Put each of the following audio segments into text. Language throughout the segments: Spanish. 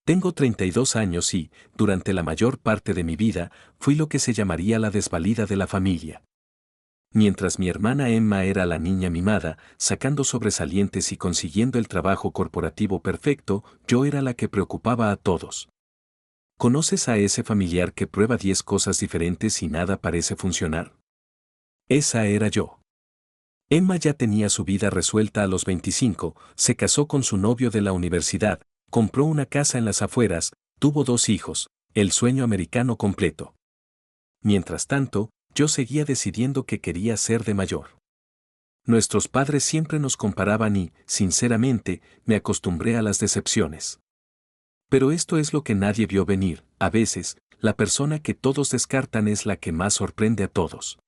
Tengo 32 años y, durante la mayor parte de mi vida, fui lo que se llamaría la desvalida de la familia. Mientras mi hermana Emma era la niña mimada, sacando sobresalientes y consiguiendo el trabajo corporativo perfecto, yo era la que preocupaba a todos. ¿Conoces a ese familiar que prueba 10 cosas diferentes y nada parece funcionar? Esa era yo. Emma ya tenía su vida resuelta a los 25, se casó con su novio de la universidad, compró una casa en las afueras, tuvo 2 hijos, el sueño americano completo. Mientras tanto, yo seguía decidiendo qué quería ser de mayor. Nuestros padres siempre nos comparaban y, sinceramente, me acostumbré a las decepciones. Pero esto es lo que nadie vio venir, a veces, la persona que todos descartan es la que más sorprende a todos.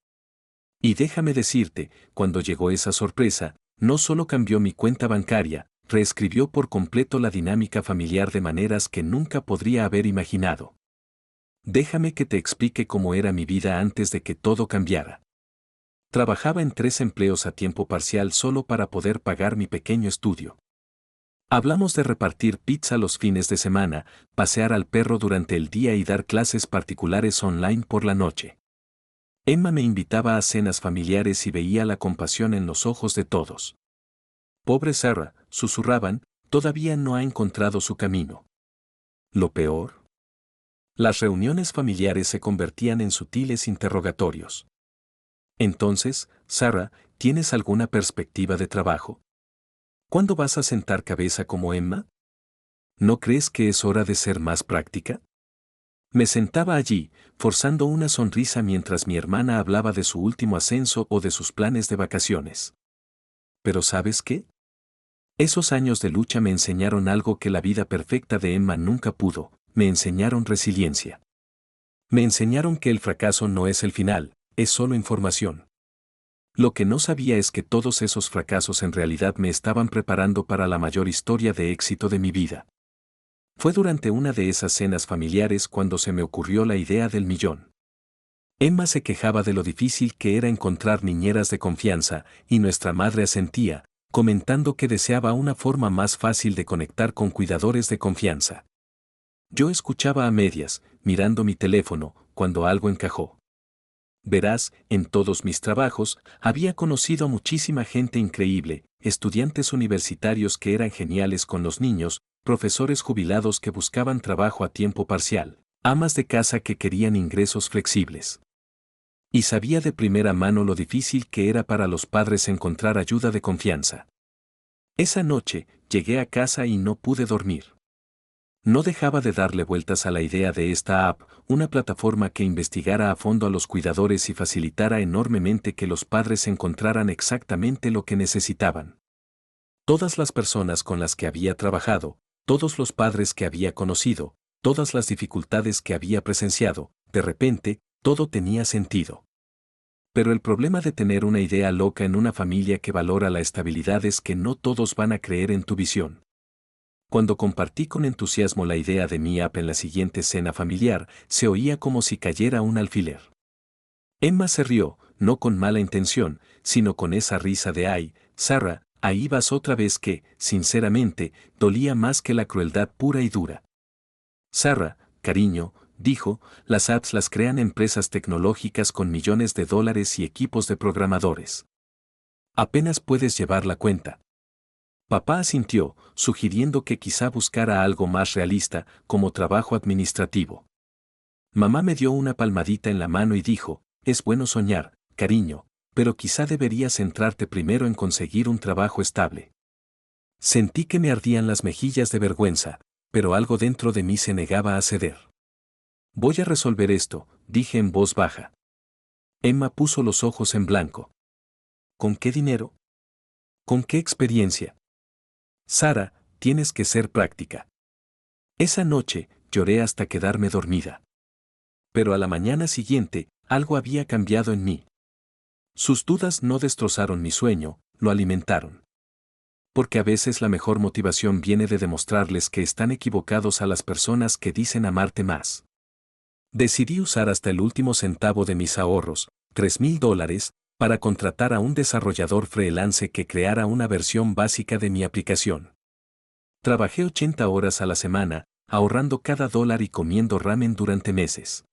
Y déjame decirte, cuando llegó esa sorpresa, no solo cambió mi cuenta bancaria, reescribió por completo la dinámica familiar de maneras que nunca podría haber imaginado. Déjame que te explique cómo era mi vida antes de que todo cambiara. Trabajaba en 3 empleos a tiempo parcial solo para poder pagar mi pequeño estudio. Hablamos de repartir pizza los fines de semana, pasear al perro durante el día y dar clases particulares online por la noche. Emma me invitaba a cenas familiares y veía la compasión en los ojos de todos. Pobre Sarah, susurraban, todavía no ha encontrado su camino. ¿Lo peor? Las reuniones familiares se convertían en sutiles interrogatorios. Entonces, Sarah, ¿tienes alguna perspectiva de trabajo? ¿Cuándo vas a sentar cabeza como Emma? ¿No crees que es hora de ser más práctica? Me sentaba allí, forzando una sonrisa mientras mi hermana hablaba de su último ascenso o de sus planes de vacaciones. Pero ¿sabes qué? Esos años de lucha me enseñaron algo que la vida perfecta de Emma nunca pudo, me enseñaron resiliencia. Me enseñaron que el fracaso no es el final, es solo información. Lo que no sabía es que todos esos fracasos en realidad me estaban preparando para la mayor historia de éxito de mi vida. Fue durante una de esas cenas familiares cuando se me ocurrió la idea del millón. Emma se quejaba de lo difícil que era encontrar niñeras de confianza, y nuestra madre asentía, comentando que deseaba una forma más fácil de conectar con cuidadores de confianza. Yo escuchaba a medias, mirando mi teléfono, cuando algo encajó. Verás, en todos mis trabajos, había conocido a muchísima gente increíble, estudiantes universitarios que eran geniales con los niños, profesores jubilados que buscaban trabajo a tiempo parcial, amas de casa que querían ingresos flexibles. Y sabía de primera mano lo difícil que era para los padres encontrar ayuda de confianza. Esa noche, llegué a casa y no pude dormir. No dejaba de darle vueltas a la idea de esta app, una plataforma que investigara a fondo a los cuidadores y facilitara enormemente que los padres encontraran exactamente lo que necesitaban. Todas las personas con las que había trabajado, todos los padres que había conocido, todas las dificultades que había presenciado, de repente, todo tenía sentido. Pero el problema de tener una idea loca en una familia que valora la estabilidad es que no todos van a creer en tu visión. Cuando compartí con entusiasmo la idea de mi app en la siguiente cena familiar, se oía como si cayera un alfiler. Emma se rió, no con mala intención, sino con esa risa de «ay, Sarah, ahí vas otra vez» que, sinceramente, dolía más que la crueldad pura y dura. Sarah, cariño, dijo, las apps las crean empresas tecnológicas con millones de dólares y equipos de programadores. Apenas puedes llevar la cuenta. Papá asintió, sugiriendo que quizá buscara algo más realista, como trabajo administrativo. Mamá me dio una palmadita en la mano y dijo, es bueno soñar, cariño, pero quizá deberías centrarte primero en conseguir un trabajo estable. Sentí que me ardían las mejillas de vergüenza, pero algo dentro de mí se negaba a ceder. Voy a resolver esto, dije en voz baja. Emma puso los ojos en blanco. ¿Con qué dinero? ¿Con qué experiencia? Sarah, tienes que ser práctica. Esa noche, lloré hasta quedarme dormida. Pero a la mañana siguiente, algo había cambiado en mí. Sus dudas no destrozaron mi sueño, lo alimentaron. Porque a veces la mejor motivación viene de demostrarles que están equivocados a las personas que dicen amarte más. Decidí usar hasta el último centavo de mis ahorros, $3,000, para contratar a un desarrollador freelance que creara una versión básica de mi aplicación. Trabajé 80 horas a la semana, ahorrando cada dólar y comiendo ramen durante meses.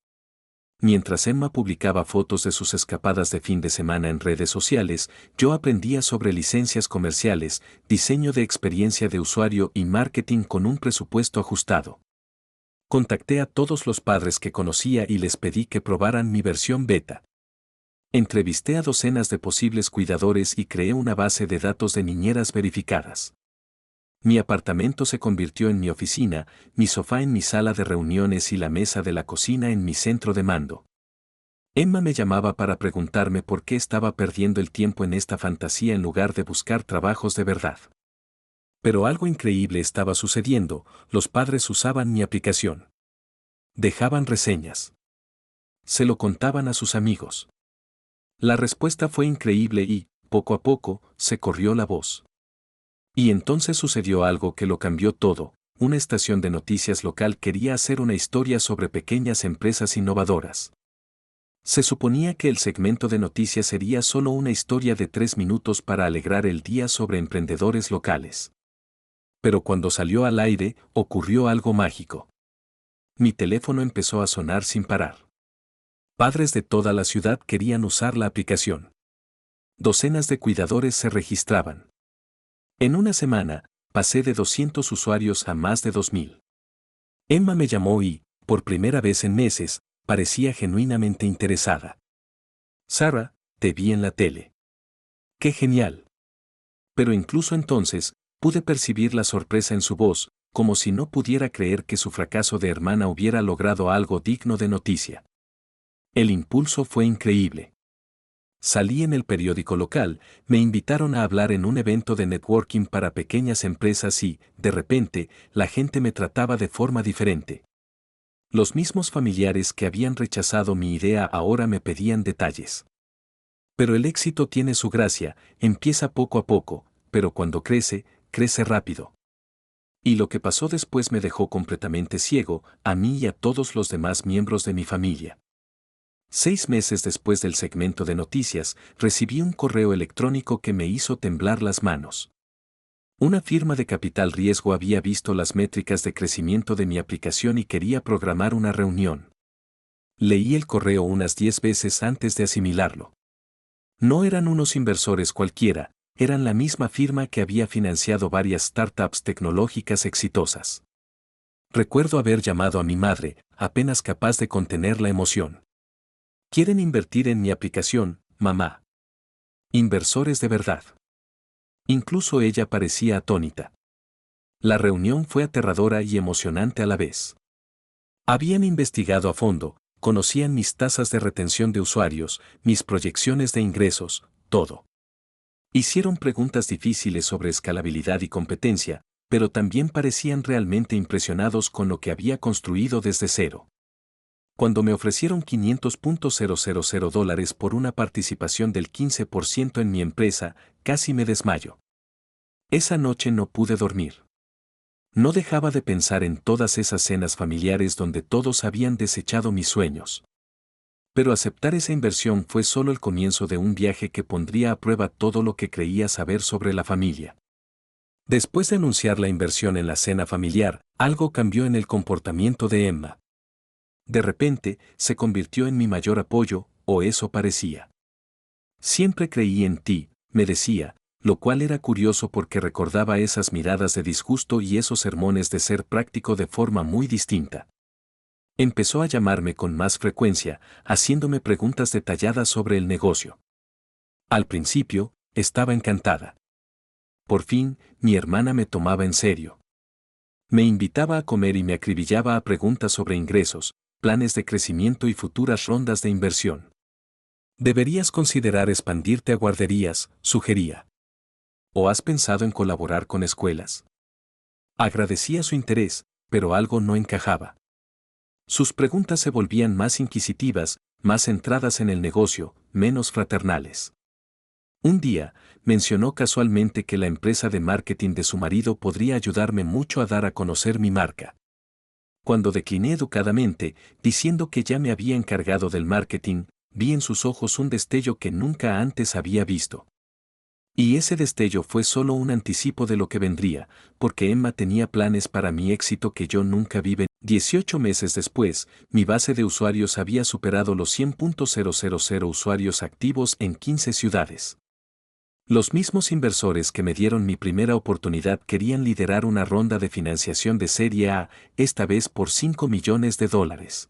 Mientras Emma publicaba fotos de sus escapadas de fin de semana en redes sociales, yo aprendía sobre licencias comerciales, diseño de experiencia de usuario y marketing con un presupuesto ajustado. Contacté a todos los padres que conocía y les pedí que probaran mi versión beta. Entrevisté a docenas de posibles cuidadores y creé una base de datos de niñeras verificadas. Mi apartamento se convirtió en mi oficina, mi sofá en mi sala de reuniones y la mesa de la cocina en mi centro de mando. Emma me llamaba para preguntarme por qué estaba perdiendo el tiempo en esta fantasía en lugar de buscar trabajos de verdad. Pero algo increíble estaba sucediendo, los padres usaban mi aplicación. Dejaban reseñas. Se lo contaban a sus amigos. La respuesta fue increíble y, poco a poco, se corrió la voz. Y entonces sucedió algo que lo cambió todo. Una estación de noticias local quería hacer una historia sobre pequeñas empresas innovadoras. Se suponía que el segmento de noticias sería solo una historia de 3 minutos para alegrar el día sobre emprendedores locales. Pero cuando salió al aire, ocurrió algo mágico. Mi teléfono empezó a sonar sin parar. Padres de toda la ciudad querían usar la aplicación. Docenas de cuidadores se registraban. En una semana, pasé de 200 usuarios a más de 2000. Emma me llamó y, por primera vez en meses, parecía genuinamente interesada. Sarah, te vi en la tele. ¡Qué genial! Pero incluso entonces, pude percibir la sorpresa en su voz, como si no pudiera creer que su fracaso de hermana hubiera logrado algo digno de noticia. El impulso fue increíble. Salí en el periódico local, me invitaron a hablar en un evento de networking para pequeñas empresas y, de repente, la gente me trataba de forma diferente. Los mismos familiares que habían rechazado mi idea ahora me pedían detalles. Pero el éxito tiene su gracia, empieza poco a poco, pero cuando crece, crece rápido. Y lo que pasó después me dejó completamente ciego, a mí y a todos los demás miembros de mi familia. 6 meses después del segmento de noticias, recibí un correo electrónico que me hizo temblar las manos. Una firma de capital riesgo había visto las métricas de crecimiento de mi aplicación y quería programar una reunión. Leí el correo unas 10 veces antes de asimilarlo. No eran unos inversores cualquiera, eran la misma firma que había financiado varias startups tecnológicas exitosas. Recuerdo haber llamado a mi madre, apenas capaz de contener la emoción. Quieren invertir en mi aplicación, mamá. Inversores de verdad. Incluso ella parecía atónita. La reunión fue aterradora y emocionante a la vez. Habían investigado a fondo, conocían mis tasas de retención de usuarios, mis proyecciones de ingresos, todo. Hicieron preguntas difíciles sobre escalabilidad y competencia, pero también parecían realmente impresionados con lo que había construido desde cero. Cuando me ofrecieron $500,000 por una participación del 15% en mi empresa, casi me desmayo. Esa noche no pude dormir. No dejaba de pensar en todas esas cenas familiares donde todos habían desechado mis sueños. Pero aceptar esa inversión fue solo el comienzo de un viaje que pondría a prueba todo lo que creía saber sobre la familia. Después de anunciar la inversión en la cena familiar, algo cambió en el comportamiento de Emma. De repente, se convirtió en mi mayor apoyo, o eso parecía. Siempre creí en ti, me decía, lo cual era curioso porque recordaba esas miradas de disgusto y esos sermones de ser práctico de forma muy distinta. Empezó a llamarme con más frecuencia, haciéndome preguntas detalladas sobre el negocio. Al principio, estaba encantada. Por fin, mi hermana me tomaba en serio. Me invitaba a comer y me acribillaba a preguntas sobre ingresos, planes de crecimiento y futuras rondas de inversión. Deberías considerar expandirte a guarderías, sugería. ¿O has pensado en colaborar con escuelas? Agradecía su interés, pero algo no encajaba. Sus preguntas se volvían más inquisitivas, más centradas en el negocio, menos fraternales. Un día, mencionó casualmente que la empresa de marketing de su marido podría ayudarme mucho a dar a conocer mi marca. Cuando decliné educadamente, diciendo que ya me había encargado del marketing, vi en sus ojos un destello que nunca antes había visto. Y ese destello fue solo un anticipo de lo que vendría, porque Emma tenía planes para mi éxito que yo nunca vi venir. 18 meses después, mi base de usuarios había superado los 100.000 usuarios activos en 15 ciudades. Los mismos inversores que me dieron mi primera oportunidad querían liderar una ronda de financiación de Serie A, esta vez por $5 millones.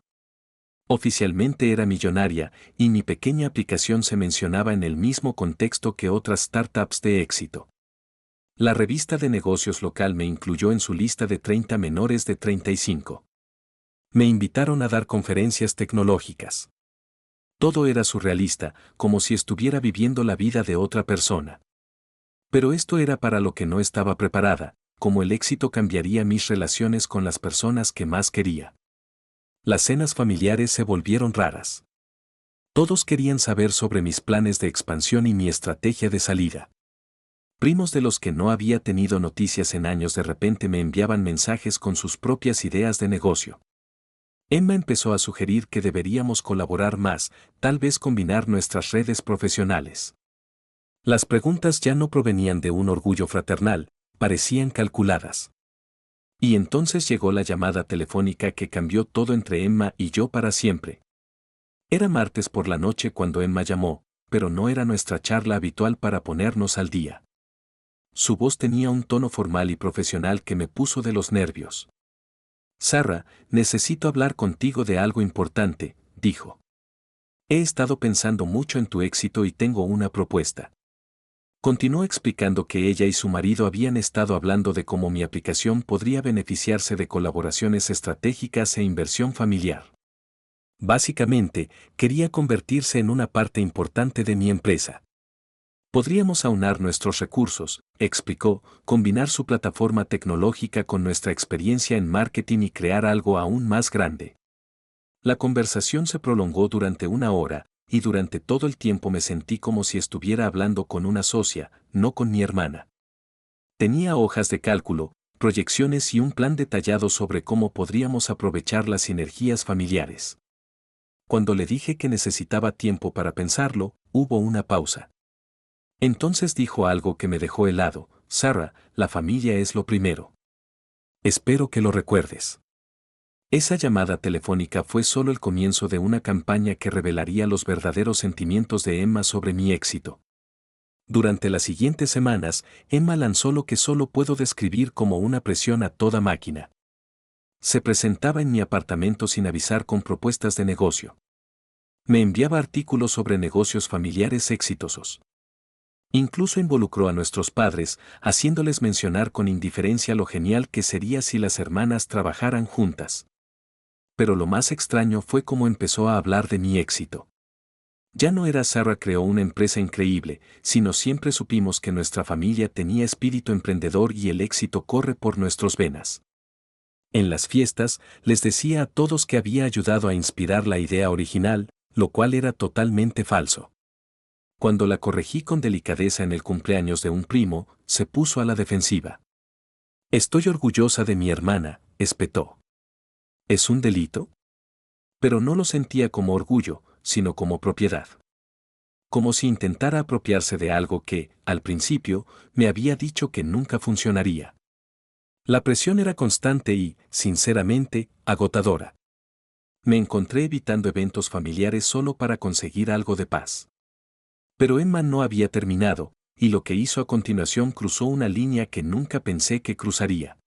Oficialmente era millonaria, y mi pequeña aplicación se mencionaba en el mismo contexto que otras startups de éxito. La revista de negocios local me incluyó en su lista de 30 menores de 35. Me invitaron a dar conferencias tecnológicas. Todo era surrealista, como si estuviera viviendo la vida de otra persona. Pero esto era para lo que no estaba preparada, como el éxito cambiaría mis relaciones con las personas que más quería. Las cenas familiares se volvieron raras. Todos querían saber sobre mis planes de expansión y mi estrategia de salida. Primos de los que no había tenido noticias en años de repente me enviaban mensajes con sus propias ideas de negocio. Emma empezó a sugerir que deberíamos colaborar más, tal vez combinar nuestras redes profesionales. Las preguntas ya no provenían de un orgullo fraternal, parecían calculadas. Y entonces llegó la llamada telefónica que cambió todo entre Emma y yo para siempre. Era martes por la noche cuando Emma llamó, pero no era nuestra charla habitual para ponernos al día. Su voz tenía un tono formal y profesional que me puso de los nervios. Sarah, necesito hablar contigo de algo importante, dijo. He estado pensando mucho en tu éxito y tengo una propuesta. Continuó explicando que ella y su marido habían estado hablando de cómo mi aplicación podría beneficiarse de colaboraciones estratégicas e inversión familiar. Básicamente, quería convertirse en una parte importante de mi empresa. Podríamos aunar nuestros recursos, explicó, combinar su plataforma tecnológica con nuestra experiencia en marketing y crear algo aún más grande. La conversación se prolongó durante 1 hora, y durante todo el tiempo me sentí como si estuviera hablando con una socia, no con mi hermana. Tenía hojas de cálculo, proyecciones y un plan detallado sobre cómo podríamos aprovechar las sinergias familiares. Cuando le dije que necesitaba tiempo para pensarlo, hubo una pausa. Entonces dijo algo que me dejó helado: Sarah, la familia es lo primero. Espero que lo recuerdes. Esa llamada telefónica fue solo el comienzo de una campaña que revelaría los verdaderos sentimientos de Emma sobre mi éxito. Durante las siguientes semanas, Emma lanzó lo que solo puedo describir como una presión a toda máquina. Se presentaba en mi apartamento sin avisar con propuestas de negocio. Me enviaba artículos sobre negocios familiares exitosos. Incluso involucró a nuestros padres, haciéndoles mencionar con indiferencia lo genial que sería si las hermanas trabajaran juntas. Pero lo más extraño fue cómo empezó a hablar de mi éxito. Ya no era Sarah creó una empresa increíble, sino siempre supimos que nuestra familia tenía espíritu emprendedor y el éxito corre por nuestras venas. En las fiestas, les decía a todos que había ayudado a inspirar la idea original, lo cual era totalmente falso. Cuando la corregí con delicadeza en el cumpleaños de un primo, se puso a la defensiva. Estoy orgullosa de mi hermana, espetó. ¿Es un delito? Pero no lo sentía como orgullo, sino como propiedad. Como si intentara apropiarse de algo que, al principio, me había dicho que nunca funcionaría. La presión era constante y, sinceramente, agotadora. Me encontré evitando eventos familiares solo para conseguir algo de paz. Pero Emma no había terminado, y lo que hizo a continuación cruzó una línea que nunca pensé que cruzaría.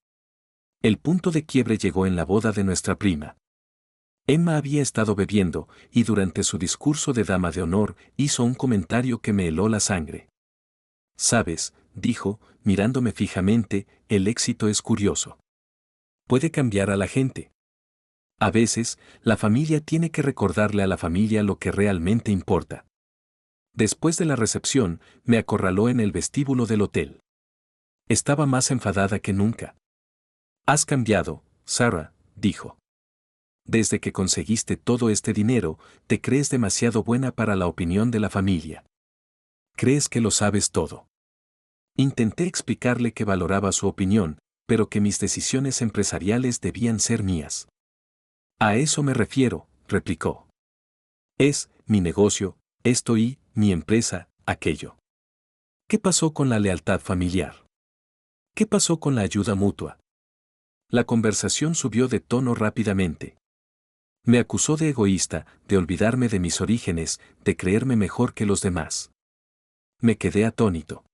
El punto de quiebre llegó en la boda de nuestra prima. Emma había estado bebiendo, y durante su discurso de dama de honor hizo un comentario que me heló la sangre. Sabes, dijo, mirándome fijamente, el éxito es curioso. Puede cambiar a la gente. A veces, la familia tiene que recordarle a la familia lo que realmente importa. Después de la recepción, me acorraló en el vestíbulo del hotel. Estaba más enfadada que nunca. Has cambiado, Sarah, dijo. Desde que conseguiste todo este dinero, te crees demasiado buena para la opinión de la familia. Crees que lo sabes todo. Intenté explicarle que valoraba su opinión, pero que mis decisiones empresariales debían ser mías. A eso me refiero, replicó. Es mi negocio, esto y mi empresa, aquello. ¿Qué pasó con la lealtad familiar? ¿Qué pasó con la ayuda mutua? La conversación subió de tono rápidamente. Me acusó de egoísta, de olvidarme de mis orígenes, de creerme mejor que los demás. Me quedé atónito.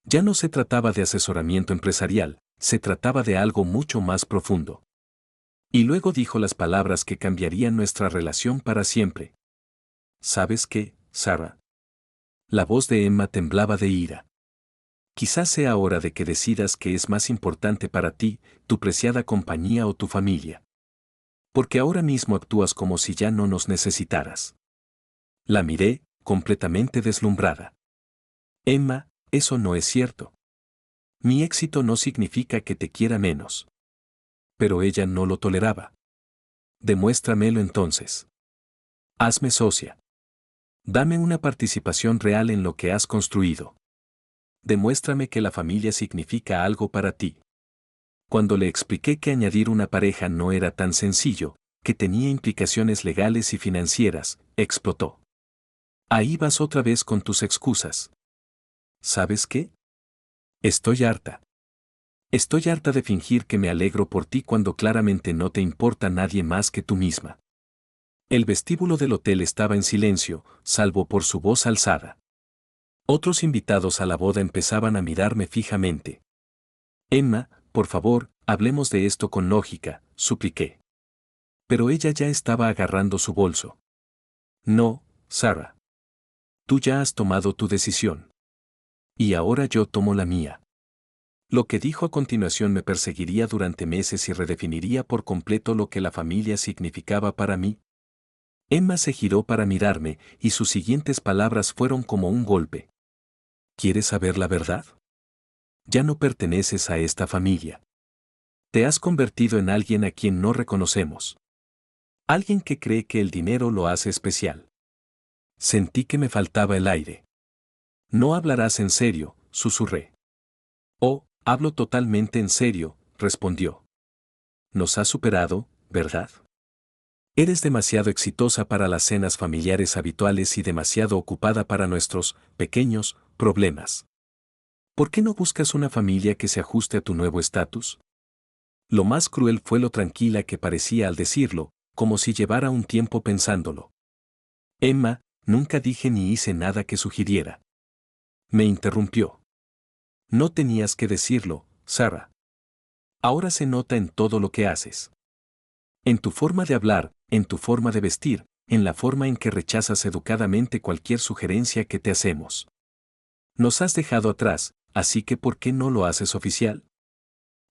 Ya no se trataba de asesoramiento empresarial, se trataba de algo mucho más profundo. Y luego dijo las palabras que cambiarían nuestra relación para siempre. ¿Sabes qué, Sarah? La voz de Emma temblaba de ira. Quizás sea hora de que decidas qué es más importante para ti, tu preciada compañía o tu familia. Porque ahora mismo actúas como si ya no nos necesitaras. La miré, completamente deslumbrada. Emma, eso no es cierto. Mi éxito no significa que te quiera menos. Pero ella no lo toleraba. Demuéstramelo entonces. Hazme socia. Dame una participación real en lo que has construido. Demuéstrame que la familia significa algo para ti. Cuando le expliqué que añadir una pareja no era tan sencillo, que tenía implicaciones legales y financieras, explotó. Ahí vas otra vez con tus excusas. ¿Sabes qué? Estoy harta. Estoy harta de fingir que me alegro por ti cuando claramente no te importa nadie más que tú misma. El vestíbulo del hotel estaba en silencio, salvo por su voz alzada. Otros invitados a la boda empezaban a mirarme fijamente. Emma, por favor, hablemos de esto con lógica, supliqué. Pero ella ya estaba agarrando su bolso. No, Sarah. Tú ya has tomado tu decisión. Y ahora yo tomo la mía. Lo que dijo a continuación me perseguiría durante meses y redefiniría por completo lo que la familia significaba para mí. Emma se giró para mirarme y sus siguientes palabras fueron como un golpe. ¿Quieres saber la verdad? Ya no perteneces a esta familia. Te has convertido en alguien a quien no reconocemos. Alguien que cree que el dinero lo hace especial. Sentí que me faltaba el aire. No hablarás en serio, susurré. Oh, hablo totalmente en serio, respondió. Nos has superado, ¿verdad? Eres demasiado exitosa para las cenas familiares habituales y demasiado ocupada para nuestros pequeños problemas. ¿Por qué no buscas una familia que se ajuste a tu nuevo estatus? Lo más cruel fue lo tranquila que parecía al decirlo, como si llevara un tiempo pensándolo. Emma, nunca dije ni hice nada que sugiriera. Me interrumpió. No tenías que decirlo, Sarah. Ahora se nota en todo lo que haces. En tu forma de hablar, en tu forma de vestir, en la forma en que rechazas educadamente cualquier sugerencia que te hacemos. Nos has dejado atrás, así que ¿por qué no lo haces oficial?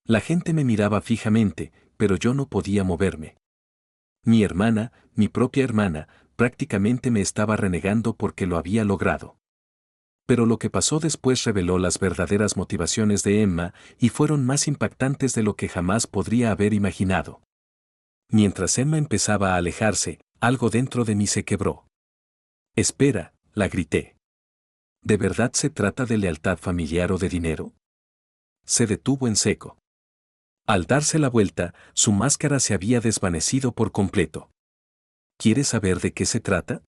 La gente me miraba fijamente, pero yo no podía moverme. Mi hermana, mi propia hermana, prácticamente me estaba renegando porque lo había logrado. Pero lo que pasó después reveló las verdaderas motivaciones de Emma y fueron más impactantes de lo que jamás podría haber imaginado. Mientras Emma empezaba a alejarse, algo dentro de mí se quebró. Espera, la grité. ¿De verdad se trata de lealtad familiar o de dinero? Se detuvo en seco. Al darse la vuelta, su máscara se había desvanecido por completo. ¿Quieres saber de qué se trata?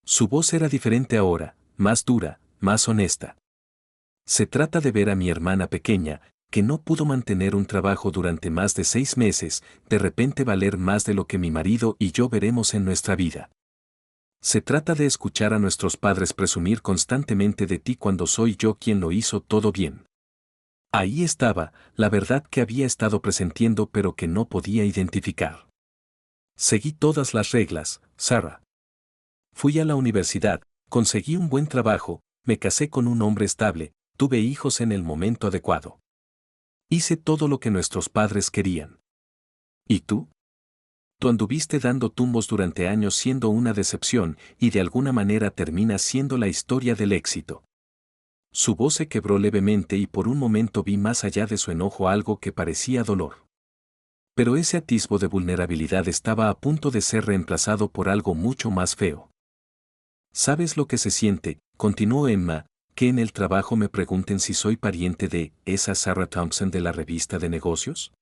Su voz era diferente ahora, más dura, más honesta. Se trata de ver a mi hermana pequeña, que no pudo mantener un trabajo durante más de 6 meses, de repente valer más de lo que mi marido y yo veremos en nuestra vida. Se trata de escuchar a nuestros padres presumir constantemente de ti cuando soy yo quien lo hizo todo bien. Ahí estaba, la verdad que había estado presintiendo pero que no podía identificar. Seguí todas las reglas, Sarah. Fui a la universidad, conseguí un buen trabajo, me casé con un hombre estable, tuve hijos en el momento adecuado. Hice todo lo que nuestros padres querían. ¿Y tú? Tú anduviste dando tumbos durante años siendo una decepción y de alguna manera terminas siendo la historia del éxito. Su voz se quebró levemente y por un momento vi más allá de su enojo algo que parecía dolor. Pero ese atisbo de vulnerabilidad estaba a punto de ser reemplazado por algo mucho más feo. ¿Sabes lo que se siente? Continuó Emma, que en el trabajo me pregunten si soy pariente de esa Sarah Thompson de la revista de negocios.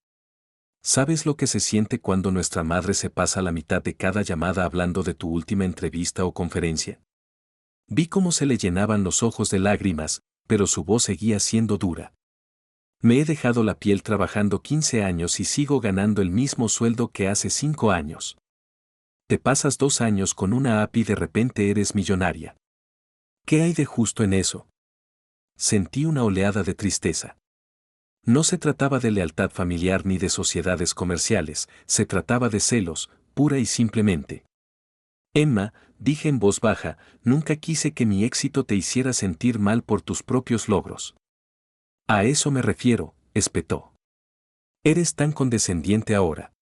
¿Sabes lo que se siente cuando nuestra madre se pasa la mitad de cada llamada hablando de tu última entrevista o conferencia? Vi cómo se le llenaban los ojos de lágrimas, pero su voz seguía siendo dura. Me he dejado la piel trabajando 15 años y sigo ganando el mismo sueldo que hace 5 años. Te pasas 2 años con una app y de repente eres millonaria. ¿Qué hay de justo en eso? Sentí una oleada de tristeza. No se trataba de lealtad familiar ni de sociedades comerciales, se trataba de celos, pura y simplemente. Emma, dije en voz baja, nunca quise que mi éxito te hiciera sentir mal por tus propios logros. A eso me refiero, espetó. Eres tan condescendiente ahora.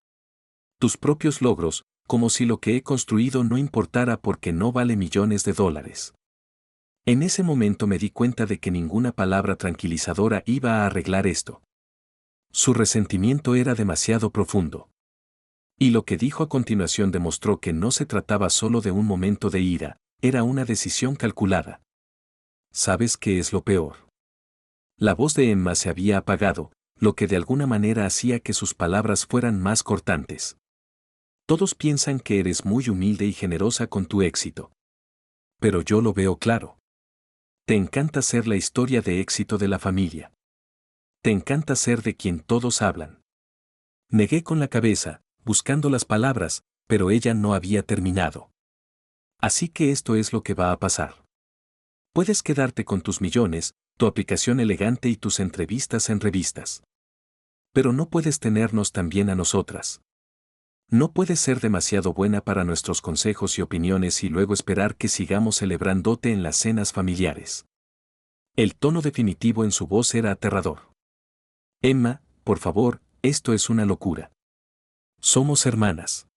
Tus propios logros, como si lo que he construido no importara porque no vale millones de dólares. En ese momento me di cuenta de que ninguna palabra tranquilizadora iba a arreglar esto. Su resentimiento era demasiado profundo. Y lo que dijo a continuación demostró que no se trataba solo de un momento de ira, era una decisión calculada. ¿Sabes qué es lo peor? La voz de Emma se había apagado, lo que de alguna manera hacía que sus palabras fueran más cortantes. Todos piensan que eres muy humilde y generosa con tu éxito. Pero yo lo veo claro. Te encanta ser la historia de éxito de la familia. Te encanta ser de quien todos hablan. Negué con la cabeza, buscando las palabras, pero ella no había terminado. Así que esto es lo que va a pasar. Puedes quedarte con tus millones, tu aplicación elegante y tus entrevistas en revistas. Pero no puedes tenernos también a nosotras. No puedes ser demasiado buena para nuestros consejos y opiniones y luego esperar que sigamos celebrándote en las cenas familiares. El tono definitivo en su voz era aterrador. Emma, por favor, esto es una locura. Somos hermanas.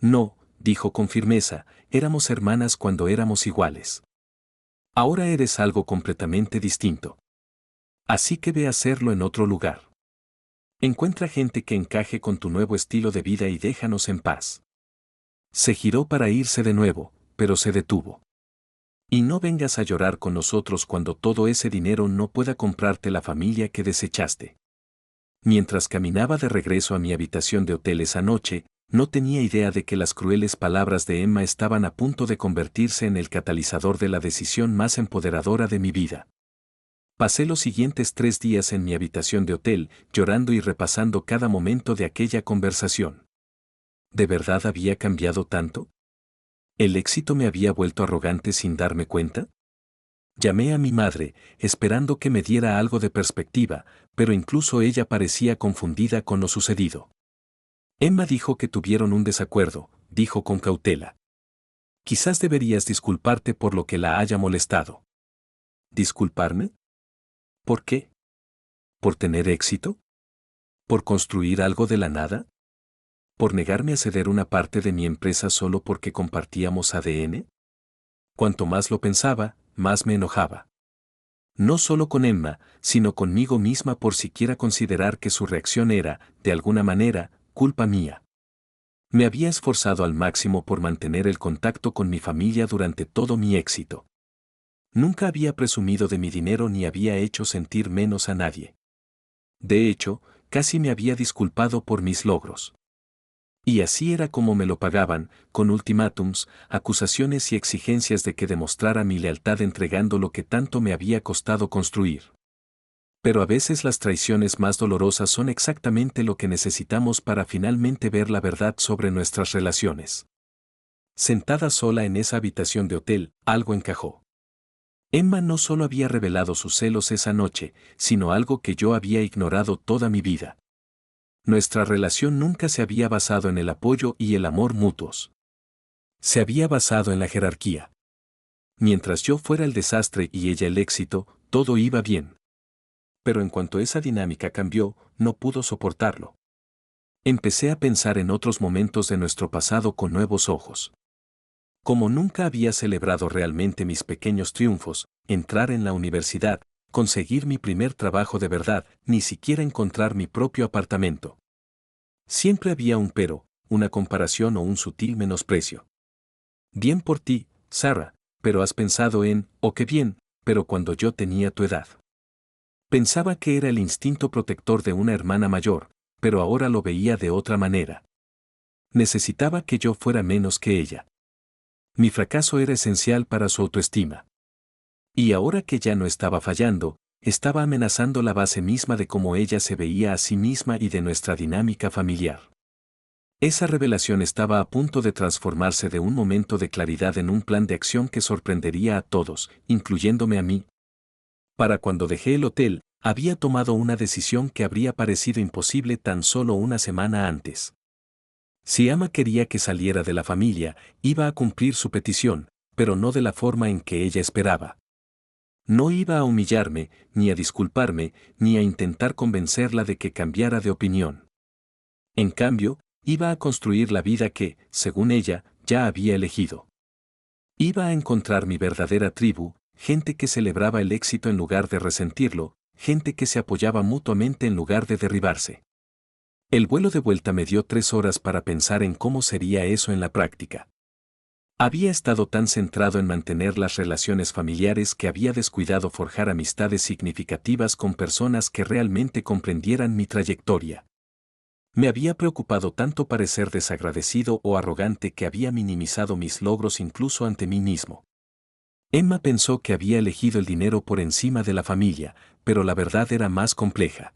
No, dijo con firmeza, éramos hermanas cuando éramos iguales. Ahora eres algo completamente distinto. Así que ve a hacerlo en otro lugar. Encuentra gente que encaje con tu nuevo estilo de vida y déjanos en paz. Se giró para irse de nuevo, pero se detuvo. Y no vengas a llorar con nosotros cuando todo ese dinero no pueda comprarte la familia que desechaste. Mientras caminaba de regreso a mi habitación de hotel esa noche, no tenía idea de que las crueles palabras de Emma estaban a punto de convertirse en el catalizador de la decisión más empoderadora de mi vida. Pasé los siguientes 3 días en mi habitación de hotel, llorando y repasando cada momento de aquella conversación. ¿De verdad había cambiado tanto? ¿El éxito me había vuelto arrogante sin darme cuenta? Llamé a mi madre, esperando que me diera algo de perspectiva, pero incluso ella parecía confundida con lo sucedido. Emma dijo que tuvieron un desacuerdo, dijo con cautela. Quizás deberías disculparte por lo que la haya molestado. ¿Disculparme? ¿Por qué? ¿Por tener éxito? ¿Por construir algo de la nada? ¿Por negarme a ceder una parte de mi empresa solo porque compartíamos ADN? Cuanto más lo pensaba, más me enojaba. No solo con Emma, sino conmigo misma por siquiera considerar que su reacción era, de alguna manera, culpa mía. Me había esforzado al máximo por mantener el contacto con mi familia durante todo mi éxito. Nunca había presumido de mi dinero ni había hecho sentir menos a nadie. De hecho, casi me había disculpado por mis logros. Y así era como me lo pagaban, con ultimátums, acusaciones y exigencias de que demostrara mi lealtad entregando lo que tanto me había costado construir. Pero a veces las traiciones más dolorosas son exactamente lo que necesitamos para finalmente ver la verdad sobre nuestras relaciones. Sentada sola en esa habitación de hotel, algo encajó. Emma no solo había revelado sus celos esa noche, sino algo que yo había ignorado toda mi vida. Nuestra relación nunca se había basado en el apoyo y el amor mutuos. Se había basado en la jerarquía. Mientras yo fuera el desastre y ella el éxito, todo iba bien. Pero en cuanto esa dinámica cambió, no pudo soportarlo. Empecé a pensar en otros momentos de nuestro pasado con nuevos ojos. Como nunca había celebrado realmente mis pequeños triunfos, entrar en la universidad, conseguir mi primer trabajo de verdad, ni siquiera encontrar mi propio apartamento. Siempre había un pero, una comparación o un sutil menosprecio. Bien por ti, Sarah, pero has pensado en, oh qué bien, pero cuando yo tenía tu edad. Pensaba que era el instinto protector de una hermana mayor, pero ahora lo veía de otra manera. Necesitaba que yo fuera menos que ella. Mi fracaso era esencial para su autoestima. Y ahora que ya no estaba fallando, estaba amenazando la base misma de cómo ella se veía a sí misma y de nuestra dinámica familiar. Esa revelación estaba a punto de transformarse de un momento de claridad en un plan de acción que sorprendería a todos, incluyéndome a mí. Para cuando dejé el hotel, había tomado una decisión que habría parecido imposible tan solo una semana antes. Si Emma quería que saliera de la familia, iba a cumplir su petición, pero no de la forma en que ella esperaba. No iba a humillarme, ni a disculparme, ni a intentar convencerla de que cambiara de opinión. En cambio, iba a construir la vida que, según ella, ya había elegido. Iba a encontrar mi verdadera tribu, gente que celebraba el éxito en lugar de resentirlo, gente que se apoyaba mutuamente en lugar de derribarse. El vuelo de vuelta me dio 3 horas para pensar en cómo sería eso en la práctica. Había estado tan centrado en mantener las relaciones familiares que había descuidado forjar amistades significativas con personas que realmente comprendieran mi trayectoria. Me había preocupado tanto parecer desagradecido o arrogante que había minimizado mis logros incluso ante mí mismo. Emma pensó que había elegido el dinero por encima de la familia, pero la verdad era más compleja.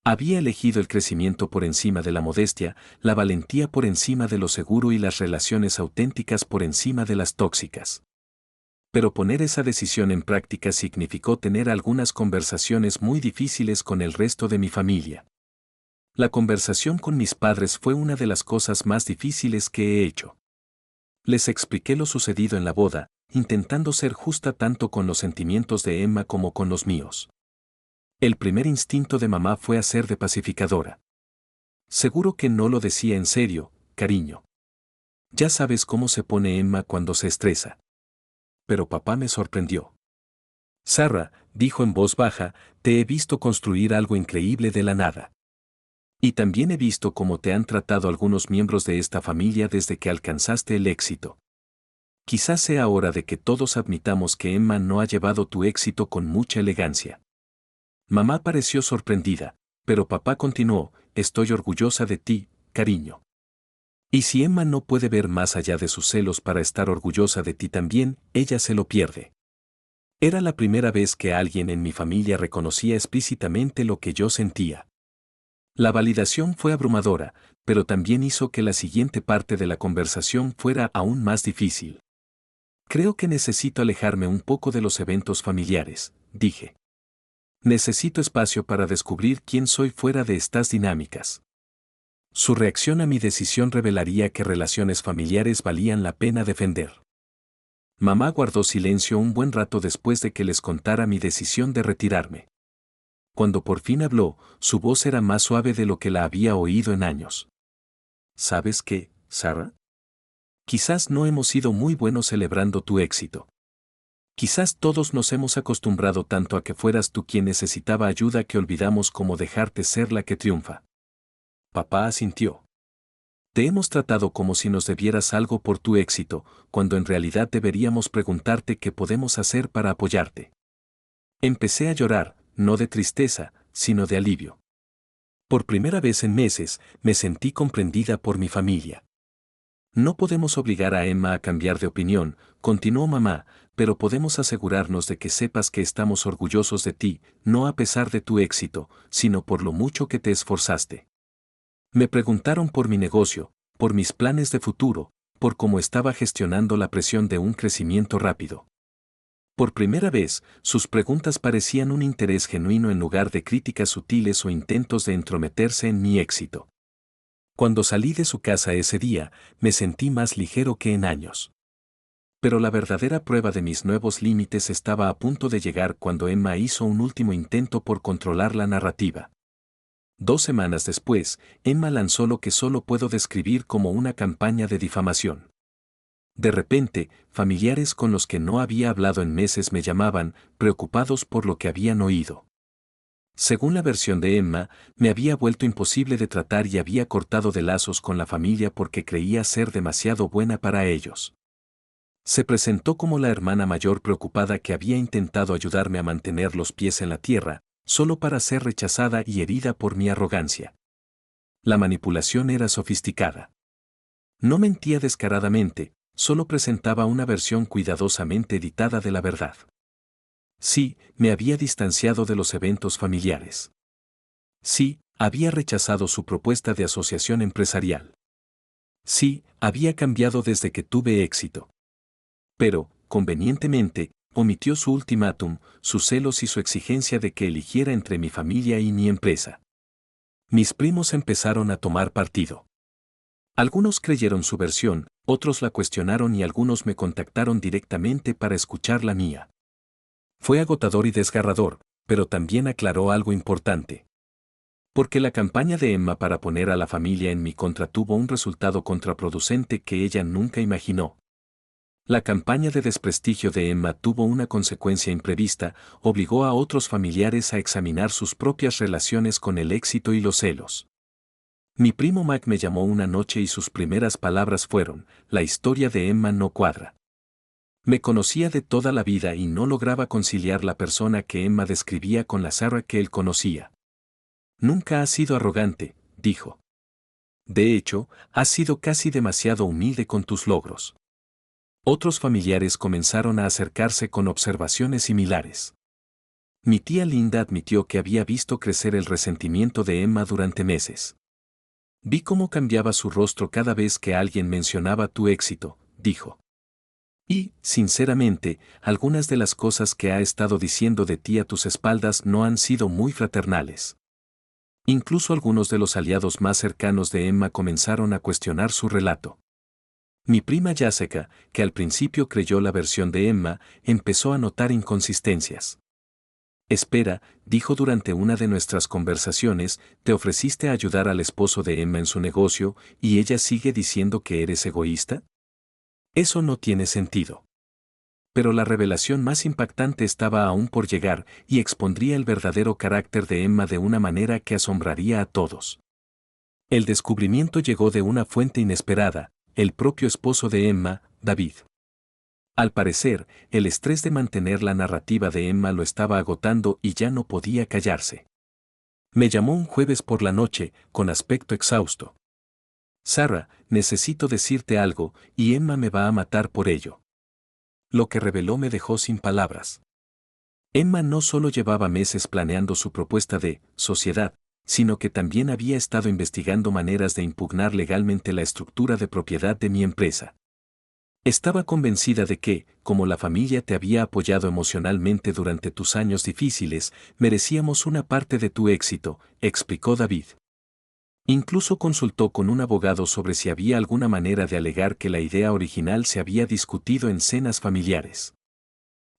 Había elegido el crecimiento por encima de la modestia, la valentía por encima de lo seguro y las relaciones auténticas por encima de las tóxicas. Pero poner esa decisión en práctica significó tener algunas conversaciones muy difíciles con el resto de mi familia. La conversación con mis padres fue una de las cosas más difíciles que he hecho. Les expliqué lo sucedido en la boda, intentando ser justa tanto con los sentimientos de Emma como con los míos. El primer instinto de mamá fue hacer de pacificadora. Seguro que no lo decía en serio, cariño. Ya sabes cómo se pone Emma cuando se estresa. Pero papá me sorprendió. Sarah, dijo en voz baja, te he visto construir algo increíble de la nada. Y también he visto cómo te han tratado algunos miembros de esta familia desde que alcanzaste el éxito. Quizás sea hora de que todos admitamos que Emma no ha llevado tu éxito con mucha elegancia. Mamá pareció sorprendida, pero papá continuó, estoy orgullosa de ti, cariño. Y si Emma no puede ver más allá de sus celos para estar orgullosa de ti también, ella se lo pierde. Era la primera vez que alguien en mi familia reconocía explícitamente lo que yo sentía. La validación fue abrumadora, pero también hizo que la siguiente parte de la conversación fuera aún más difícil. Creo que necesito alejarme un poco de los eventos familiares, dije. Necesito espacio para descubrir quién soy fuera de estas dinámicas. Su reacción a mi decisión revelaría que relaciones familiares valían la pena defender. Mamá guardó silencio un buen rato después de que les contara mi decisión de retirarme. Cuando por fin habló, su voz era más suave de lo que la había oído en años. ¿Sabes qué, Sarah? Quizás no hemos sido muy buenos celebrando tu éxito. Quizás todos nos hemos acostumbrado tanto a que fueras tú quien necesitaba ayuda que olvidamos cómo dejarte ser la que triunfa. Papá asintió. Te hemos tratado como si nos debieras algo por tu éxito, cuando en realidad deberíamos preguntarte qué podemos hacer para apoyarte. Empecé a llorar, no de tristeza, sino de alivio. Por primera vez en meses, me sentí comprendida por mi familia. No podemos obligar a Emma a cambiar de opinión, continuó mamá, pero podemos asegurarnos de que sepas que estamos orgullosos de ti, no a pesar de tu éxito, sino por lo mucho que te esforzaste. Me preguntaron por mi negocio, por mis planes de futuro, por cómo estaba gestionando la presión de un crecimiento rápido. Por primera vez, sus preguntas parecían un interés genuino en lugar de críticas sutiles o intentos de entrometerse en mi éxito. Cuando salí de su casa ese día, me sentí más ligero que en años. Pero la verdadera prueba de mis nuevos límites estaba a punto de llegar cuando Emma hizo un último intento por controlar la narrativa. 2 semanas después, Emma lanzó lo que solo puedo describir como una campaña de difamación. De repente, familiares con los que no había hablado en meses me llamaban, preocupados por lo que habían oído. Según la versión de Emma, me había vuelto imposible de tratar y había cortado de lazos con la familia porque creía ser demasiado buena para ellos. Se presentó como la hermana mayor preocupada que había intentado ayudarme a mantener los pies en la tierra, solo para ser rechazada y herida por mi arrogancia. La manipulación era sofisticada. No mentía descaradamente, solo presentaba una versión cuidadosamente editada de la verdad. Sí, me había distanciado de los eventos familiares. Sí, había rechazado su propuesta de asociación empresarial. Sí, había cambiado desde que tuve éxito. Pero, convenientemente, omitió su ultimátum, sus celos y su exigencia de que eligiera entre mi familia y mi empresa. Mis primos empezaron a tomar partido. Algunos creyeron su versión, otros la cuestionaron y algunos me contactaron directamente para escuchar la mía. Fue agotador y desgarrador, pero también aclaró algo importante. Porque la campaña de Emma para poner a la familia en mi contra tuvo un resultado contraproducente que ella nunca imaginó. La campaña de desprestigio de Emma tuvo una consecuencia imprevista, obligó a otros familiares a examinar sus propias relaciones con el éxito y los celos. Mi primo Mac me llamó una noche y sus primeras palabras fueron: la historia de Emma no cuadra. Me conocía de toda la vida y no lograba conciliar la persona que Emma describía con la Sarah que él conocía. Nunca has sido arrogante, dijo. De hecho, has sido casi demasiado humilde con tus logros. Otros familiares comenzaron a acercarse con observaciones similares. Mi tía Linda admitió que había visto crecer el resentimiento de Emma durante meses. Vi cómo cambiaba su rostro cada vez que alguien mencionaba tu éxito, dijo. Y, sinceramente, algunas de las cosas que ha estado diciendo de ti a tus espaldas no han sido muy fraternales. Incluso algunos de los aliados más cercanos de Emma comenzaron a cuestionar su relato. Mi prima Jessica, que al principio creyó la versión de Emma, empezó a notar inconsistencias. Espera, dijo durante una de nuestras conversaciones, te ofreciste a ayudar al esposo de Emma en su negocio, ¿y ella sigue diciendo que eres egoísta? Eso no tiene sentido. Pero la revelación más impactante estaba aún por llegar y expondría el verdadero carácter de Emma de una manera que asombraría a todos. El descubrimiento llegó de una fuente inesperada, el propio esposo de Emma, David. Al parecer, el estrés de mantener la narrativa de Emma lo estaba agotando y ya no podía callarse. Me llamó un jueves por la noche, con aspecto exhausto. Sarah, necesito decirte algo, y Emma me va a matar por ello. Lo que reveló me dejó sin palabras. Emma no solo llevaba meses planeando su propuesta de sociedad, sino que también había estado investigando maneras de impugnar legalmente la estructura de propiedad de mi empresa. Estaba convencida de que, como la familia te había apoyado emocionalmente durante tus años difíciles, merecíamos una parte de tu éxito, explicó David. Incluso consultó con un abogado sobre si había alguna manera de alegar que la idea original se había discutido en cenas familiares.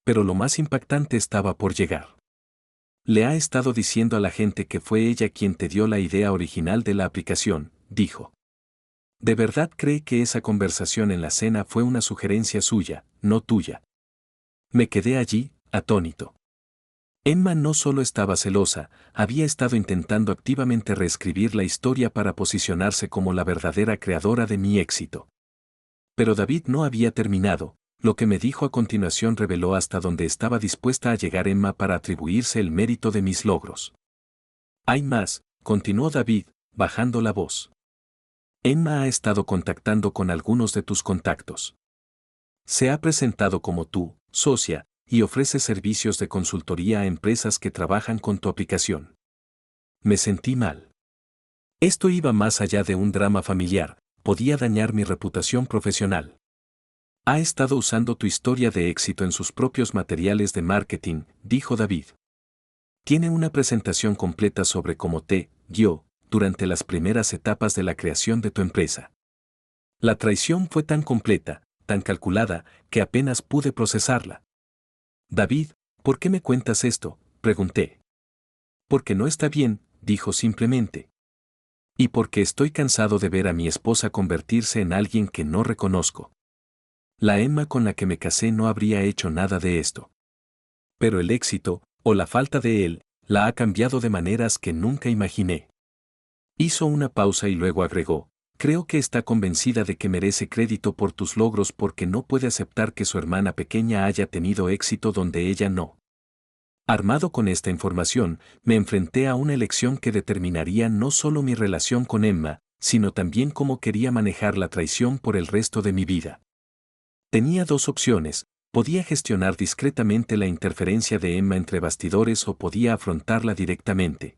Pero lo más impactante estaba por llegar. Le ha estado diciendo a la gente que fue ella quien te dio la idea original de la aplicación, dijo. ¿De verdad cree que esa conversación en la cena fue una sugerencia suya, no tuya? Me quedé allí, atónito. Emma no solo estaba celosa, había estado intentando activamente reescribir la historia para posicionarse como la verdadera creadora de mi éxito. Pero David no había terminado, lo que me dijo a continuación reveló hasta dónde estaba dispuesta a llegar Emma para atribuirse el mérito de mis logros. Hay más, continuó David, bajando la voz. Emma ha estado contactando con algunos de tus contactos. Se ha presentado como tu socia, y ofrece servicios de consultoría a empresas que trabajan con tu aplicación. Me sentí mal. Esto iba más allá de un drama familiar, podía dañar mi reputación profesional. Ha estado usando tu historia de éxito en sus propios materiales de marketing, dijo David. Tiene una presentación completa sobre cómo te guió durante las primeras etapas de la creación de tu empresa. La traición fue tan completa, tan calculada, que apenas pude procesarla. David, ¿por qué me cuentas esto?, pregunté. Porque no está bien, dijo simplemente. Y porque estoy cansado de ver a mi esposa convertirse en alguien que no reconozco. La Emma con la que me casé no habría hecho nada de esto. Pero el éxito, o la falta de él, la ha cambiado de maneras que nunca imaginé. Hizo una pausa y luego agregó, creo que está convencida de que merece crédito por tus logros porque no puede aceptar que su hermana pequeña haya tenido éxito donde ella no. Armado con esta información, me enfrenté a una elección que determinaría no solo mi relación con Emma, sino también cómo quería manejar la traición por el resto de mi vida. Tenía dos opciones: podía gestionar discretamente la interferencia de Emma entre bastidores o podía afrontarla directamente.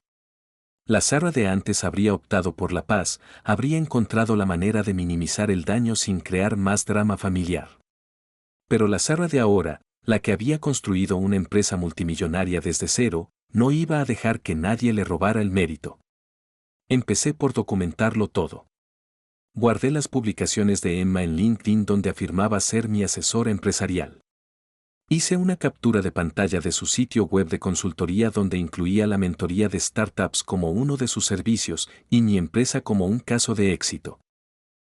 La Sarah de antes habría optado por la paz, habría encontrado la manera de minimizar el daño sin crear más drama familiar. Pero la Sarah de ahora, la que había construido una empresa multimillonaria desde cero, no iba a dejar que nadie le robara el mérito. Empecé por documentarlo todo. Guardé las publicaciones de Emma en LinkedIn donde afirmaba ser mi asesora empresarial. Hice una captura de pantalla de su sitio web de consultoría donde incluía la mentoría de startups como uno de sus servicios y mi empresa como un caso de éxito.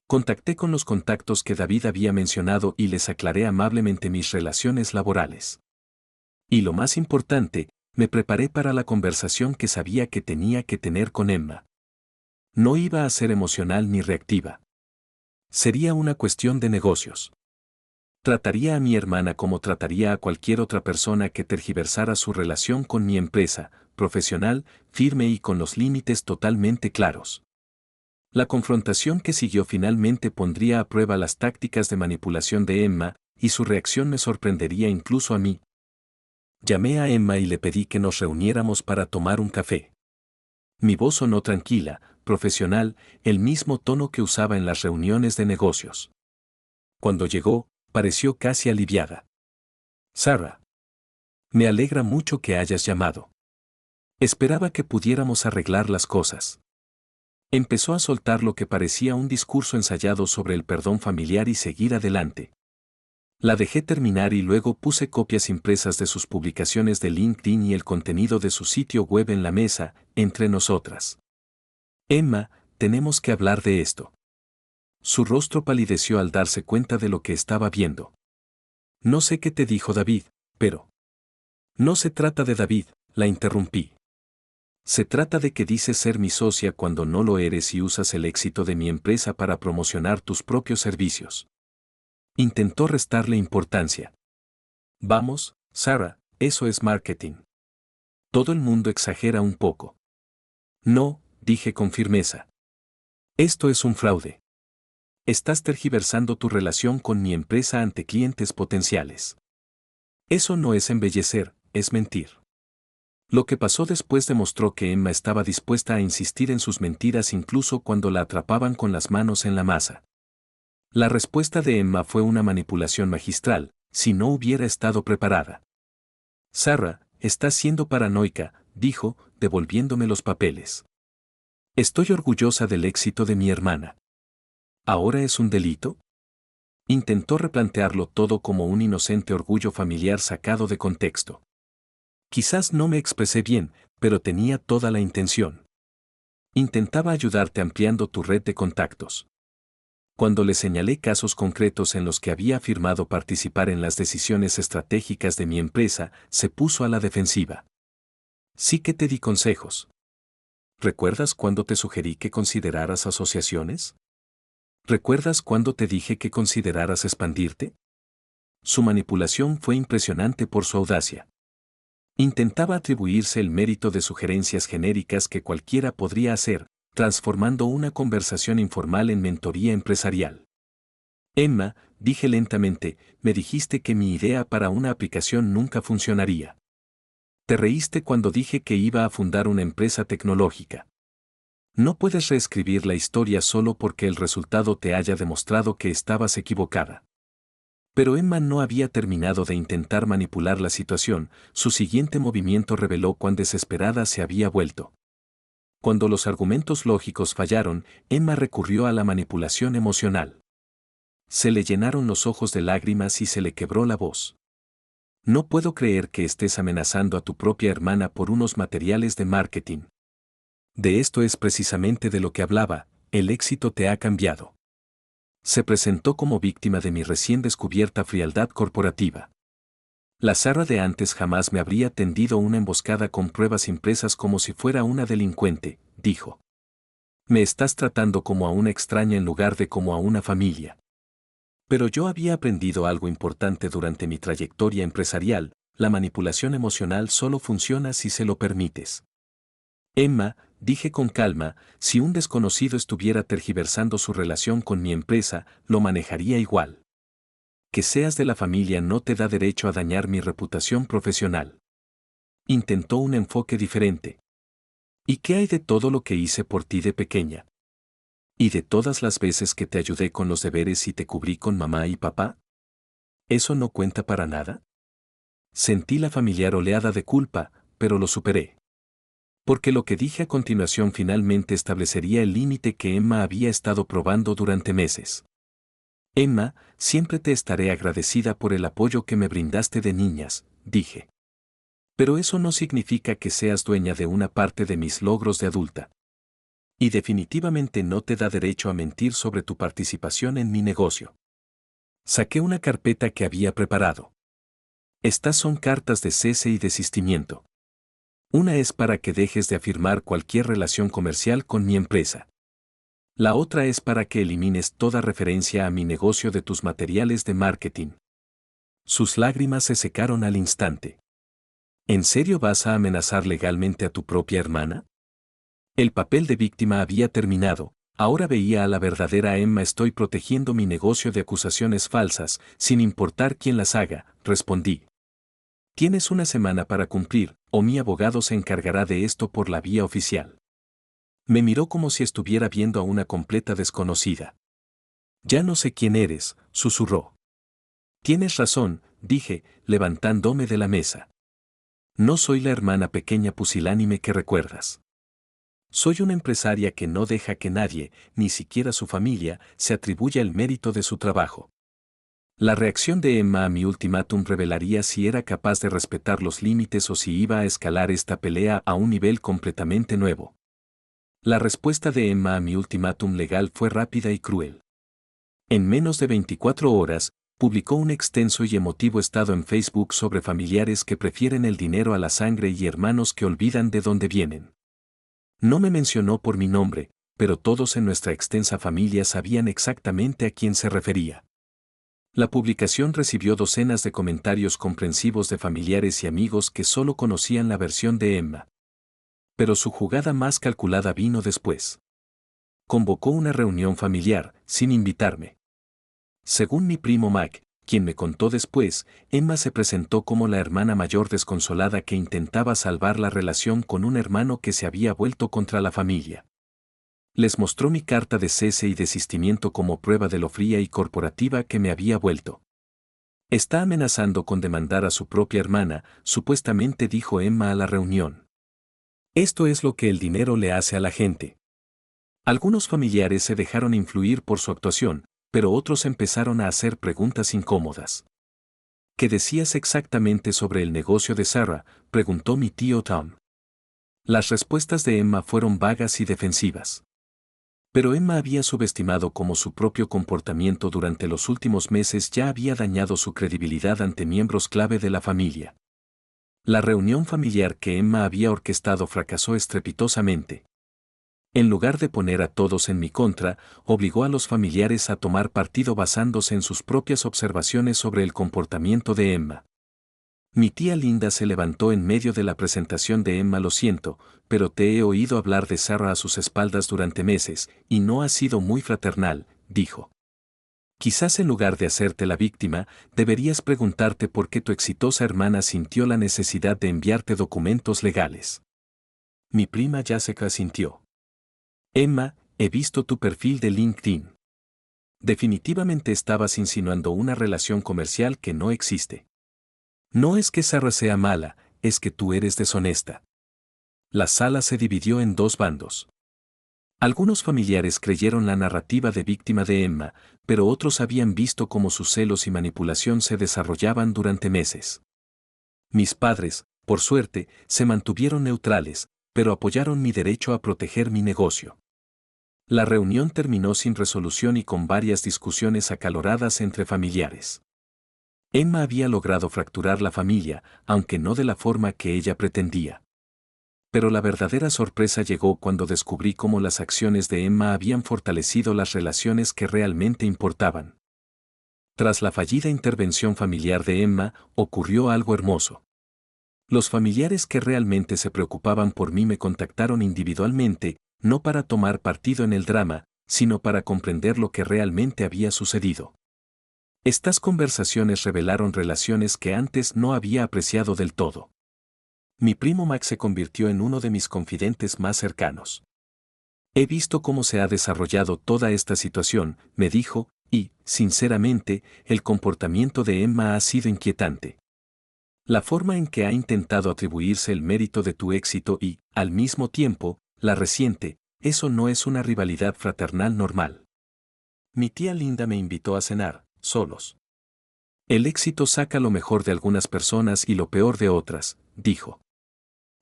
Contacté con los contactos que David había mencionado y les aclaré amablemente mis relaciones laborales. Y lo más importante, me preparé para la conversación que sabía que tenía que tener con Emma. No iba a ser emocional ni reactiva. Sería una cuestión de negocios. Trataría a mi hermana como trataría a cualquier otra persona que tergiversara su relación con mi empresa, profesional, firme y con los límites totalmente claros. La confrontación que siguió finalmente pondría a prueba las tácticas de manipulación de Emma, y su reacción me sorprendería incluso a mí. Llamé a Emma y le pedí que nos reuniéramos para tomar un café. Mi voz sonó tranquila, profesional, el mismo tono que usaba en las reuniones de negocios. Cuando llegó, pareció casi aliviada. Sarah. Me alegra mucho que hayas llamado. Esperaba que pudiéramos arreglar las cosas. Empezó a soltar lo que parecía un discurso ensayado sobre el perdón familiar y seguir adelante. La dejé terminar y luego puse copias impresas de sus publicaciones de LinkedIn y el contenido de su sitio web en la mesa, entre nosotras. Emma, tenemos que hablar de esto. Su rostro palideció al darse cuenta de lo que estaba viendo. No sé qué te dijo David, pero... No se trata de David, la interrumpí. Se trata de que dices ser mi socia cuando no lo eres y usas el éxito de mi empresa para promocionar tus propios servicios. Intentó restarle importancia. Vamos, Sarah, eso es marketing. Todo el mundo exagera un poco. No, dije con firmeza. Esto es un fraude. Estás tergiversando tu relación con mi empresa ante clientes potenciales. Eso no es embellecer, es mentir. Lo que pasó después demostró que Emma estaba dispuesta a insistir en sus mentiras incluso cuando la atrapaban con las manos en la masa. La respuesta de Emma fue una manipulación magistral, si no hubiera estado preparada. Sarah, estás siendo paranoica, dijo, devolviéndome los papeles. Estoy orgullosa del éxito de mi hermana. ¿Ahora es un delito? Intentó replantearlo todo como un inocente orgullo familiar sacado de contexto. Quizás no me expresé bien, pero tenía toda la intención. Intentaba ayudarte ampliando tu red de contactos. Cuando le señalé casos concretos en los que había afirmado participar en las decisiones estratégicas de mi empresa, se puso a la defensiva. Sí que te di consejos. ¿Recuerdas cuando te sugerí que consideraras asociaciones? ¿Recuerdas cuando te dije que consideraras expandirte? Su manipulación fue impresionante por su audacia. Intentaba atribuirse el mérito de sugerencias genéricas que cualquiera podría hacer, transformando una conversación informal en mentoría empresarial. Emma, dije lentamente, me dijiste que mi idea para una aplicación nunca funcionaría. Te reíste cuando dije que iba a fundar una empresa tecnológica. No puedes reescribir la historia solo porque el resultado te haya demostrado que estabas equivocada. Pero Emma no había terminado de intentar manipular la situación, su siguiente movimiento reveló cuán desesperada se había vuelto. Cuando los argumentos lógicos fallaron, Emma recurrió a la manipulación emocional. Se le llenaron los ojos de lágrimas y se le quebró la voz. No puedo creer que estés amenazando a tu propia hermana por unos materiales de marketing. De esto es precisamente de lo que hablaba, el éxito te ha cambiado. Se presentó como víctima de mi recién descubierta frialdad corporativa. La Sarah de antes jamás me habría tendido una emboscada con pruebas impresas como si fuera una delincuente, dijo. Me estás tratando como a una extraña en lugar de como a una familia. Pero yo había aprendido algo importante durante mi trayectoria empresarial: la manipulación emocional solo funciona si se lo permites. Emma, dije con calma, si un desconocido estuviera tergiversando su relación con mi empresa, lo manejaría igual. Que seas de la familia no te da derecho a dañar mi reputación profesional. Intentó un enfoque diferente. ¿Y qué hay de todo lo que hice por ti de pequeña? ¿Y de todas las veces que te ayudé con los deberes y te cubrí con mamá y papá? ¿Eso no cuenta para nada? Sentí la familiar oleada de culpa, pero lo superé. Porque lo que dije a continuación finalmente establecería el límite que Emma había estado probando durante meses. Emma, siempre te estaré agradecida por el apoyo que me brindaste de niñas, dije. Pero eso no significa que seas dueña de una parte de mis logros de adulta. Y definitivamente no te da derecho a mentir sobre tu participación en mi negocio. Saqué una carpeta que había preparado. Estas son cartas de cese y desistimiento. Una es para que dejes de afirmar cualquier relación comercial con mi empresa. La otra es para que elimines toda referencia a mi negocio de tus materiales de marketing. Sus lágrimas se secaron al instante. ¿En serio vas a amenazar legalmente a tu propia hermana? El papel de víctima había terminado, ahora veía a la verdadera Emma. Estoy protegiendo mi negocio de acusaciones falsas, sin importar quién las haga, respondí. Tienes una semana para cumplir, o mi abogado se encargará de esto por la vía oficial. Me miró como si estuviera viendo a una completa desconocida. Ya no sé quién eres, susurró. Tienes razón, dije, levantándome de la mesa. No soy la hermana pequeña pusilánime que recuerdas. Soy una empresaria que no deja que nadie, ni siquiera su familia, se atribuya el mérito de su trabajo. La reacción de Emma a mi ultimátum revelaría si era capaz de respetar los límites o si iba a escalar esta pelea a un nivel completamente nuevo. La respuesta de Emma a mi ultimátum legal fue rápida y cruel. En menos de 24 horas, publicó un extenso y emotivo estado en Facebook sobre familiares que prefieren el dinero a la sangre y hermanos que olvidan de dónde vienen. No me mencionó por mi nombre, pero todos en nuestra extensa familia sabían exactamente a quién se refería. La publicación recibió docenas de comentarios comprensivos de familiares y amigos que solo conocían la versión de Emma. Pero su jugada más calculada vino después. Convocó una reunión familiar, sin invitarme. Según mi primo Mac, quien me contó después, Emma se presentó como la hermana mayor desconsolada que intentaba salvar la relación con un hermano que se había vuelto contra la familia. Les mostró mi carta de cese y desistimiento como prueba de lo fría y corporativa que me había vuelto. Está amenazando con demandar a su propia hermana, supuestamente dijo Emma a la reunión. Esto es lo que el dinero le hace a la gente. Algunos familiares se dejaron influir por su actuación, pero otros empezaron a hacer preguntas incómodas. ¿Qué decías exactamente sobre el negocio de Sarah?, preguntó mi tío Tom. Las respuestas de Emma fueron vagas y defensivas. Pero Emma había subestimado cómo su propio comportamiento durante los últimos meses ya había dañado su credibilidad ante miembros clave de la familia. La reunión familiar que Emma había orquestado fracasó estrepitosamente. En lugar de poner a todos en mi contra, obligó a los familiares a tomar partido basándose en sus propias observaciones sobre el comportamiento de Emma. Mi tía Linda se levantó en medio de la presentación de Emma. Lo siento, pero te he oído hablar de Sarah a sus espaldas durante meses, y no ha sido muy fraternal, dijo. Quizás en lugar de hacerte la víctima, deberías preguntarte por qué tu exitosa hermana sintió la necesidad de enviarte documentos legales. Mi prima Jessica asintió. Emma, he visto tu perfil de LinkedIn. Definitivamente estabas insinuando una relación comercial que no existe. No es que Sarah sea mala, es que tú eres deshonesta. La sala se dividió en dos bandos. Algunos familiares creyeron la narrativa de víctima de Emma, pero otros habían visto cómo sus celos y manipulación se desarrollaban durante meses. Mis padres, por suerte, se mantuvieron neutrales, pero apoyaron mi derecho a proteger mi negocio. La reunión terminó sin resolución y con varias discusiones acaloradas entre familiares. Emma había logrado fracturar la familia, aunque no de la forma que ella pretendía. Pero la verdadera sorpresa llegó cuando descubrí cómo las acciones de Emma habían fortalecido las relaciones que realmente importaban. Tras la fallida intervención familiar de Emma, ocurrió algo hermoso. Los familiares que realmente se preocupaban por mí me contactaron individualmente, no para tomar partido en el drama, sino para comprender lo que realmente había sucedido. Estas conversaciones revelaron relaciones que antes no había apreciado del todo. Mi primo Max se convirtió en uno de mis confidentes más cercanos. He visto cómo se ha desarrollado toda esta situación, me dijo, y, sinceramente, el comportamiento de Emma ha sido inquietante. La forma en que ha intentado atribuirse el mérito de tu éxito y, al mismo tiempo, la reciente, eso no es una rivalidad fraternal normal. Mi tía Linda me invitó a cenar, solos. El éxito saca lo mejor de algunas personas y lo peor de otras, dijo.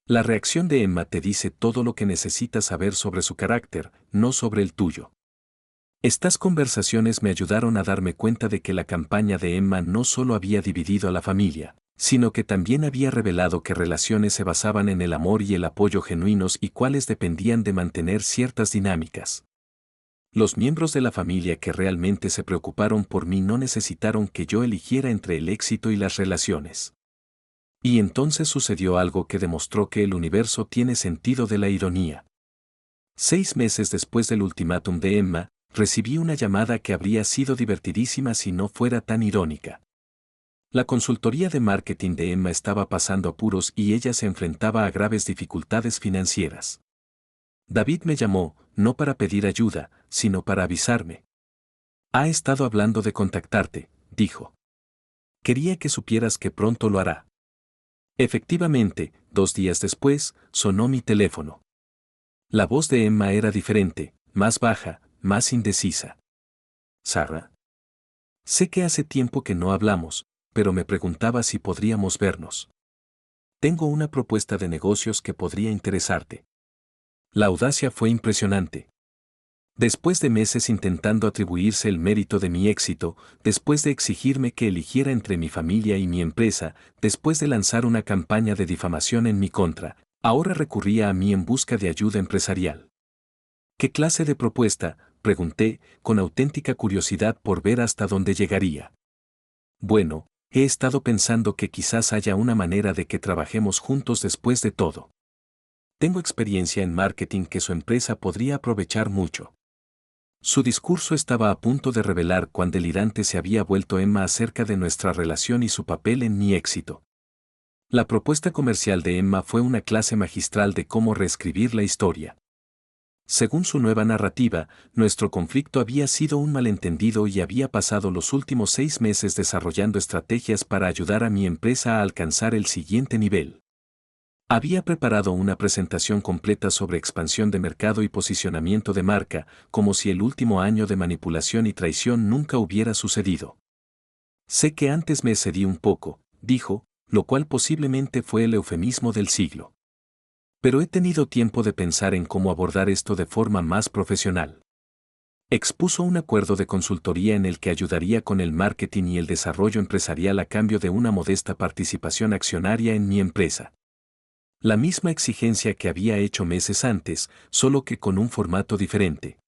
La reacción de Emma te dice todo lo que necesitas saber sobre su carácter, no sobre el tuyo. Estas conversaciones me ayudaron a darme cuenta de que la campaña de Emma no solo había dividido a la familia, sino que también había revelado que relaciones se basaban en el amor y el apoyo genuinos y cuáles dependían de mantener ciertas dinámicas. Los miembros de la familia que realmente se preocuparon por mí no necesitaron que yo eligiera entre el éxito y las relaciones. Y entonces sucedió algo que demostró que el universo tiene sentido de la ironía. 6 meses después del ultimátum de Emma, recibí una llamada que habría sido divertidísima si no fuera tan irónica. La consultoría de marketing de Emma estaba pasando apuros y ella se enfrentaba a graves dificultades financieras. David me llamó, no para pedir ayuda, sino para avisarme. Ha estado hablando de contactarte, dijo. Quería que supieras que pronto lo hará. Efectivamente, 2 días después, sonó mi teléfono. La voz de Emma era diferente, más baja, más indecisa. Sarah. Sé que hace tiempo que no hablamos, pero me preguntaba si podríamos vernos. Tengo una propuesta de negocios que podría interesarte. La audacia fue impresionante. Después de meses intentando atribuirse el mérito de mi éxito, después de exigirme que eligiera entre mi familia y mi empresa, después de lanzar una campaña de difamación en mi contra, ahora recurría a mí en busca de ayuda empresarial. ¿Qué clase de propuesta?, pregunté, con auténtica curiosidad por ver hasta dónde llegaría. Bueno, he estado pensando que quizás haya una manera de que trabajemos juntos después de todo. Tengo experiencia en marketing que su empresa podría aprovechar mucho. Su discurso estaba a punto de revelar cuán delirante se había vuelto Emma acerca de nuestra relación y su papel en mi éxito. La propuesta comercial de Emma fue una clase magistral de cómo reescribir la historia. Según su nueva narrativa, nuestro conflicto había sido un malentendido y había pasado los últimos 6 meses desarrollando estrategias para ayudar a mi empresa a alcanzar el siguiente nivel. Había preparado una presentación completa sobre expansión de mercado y posicionamiento de marca, como si el último año de manipulación y traición nunca hubiera sucedido. Sé que antes me excedí un poco, dijo, lo cual posiblemente fue el eufemismo del siglo. Pero he tenido tiempo de pensar en cómo abordar esto de forma más profesional. Expuso un acuerdo de consultoría en el que ayudaría con el marketing y el desarrollo empresarial a cambio de una modesta participación accionaria en mi empresa. La misma exigencia que había hecho meses antes, solo que con un formato diferente.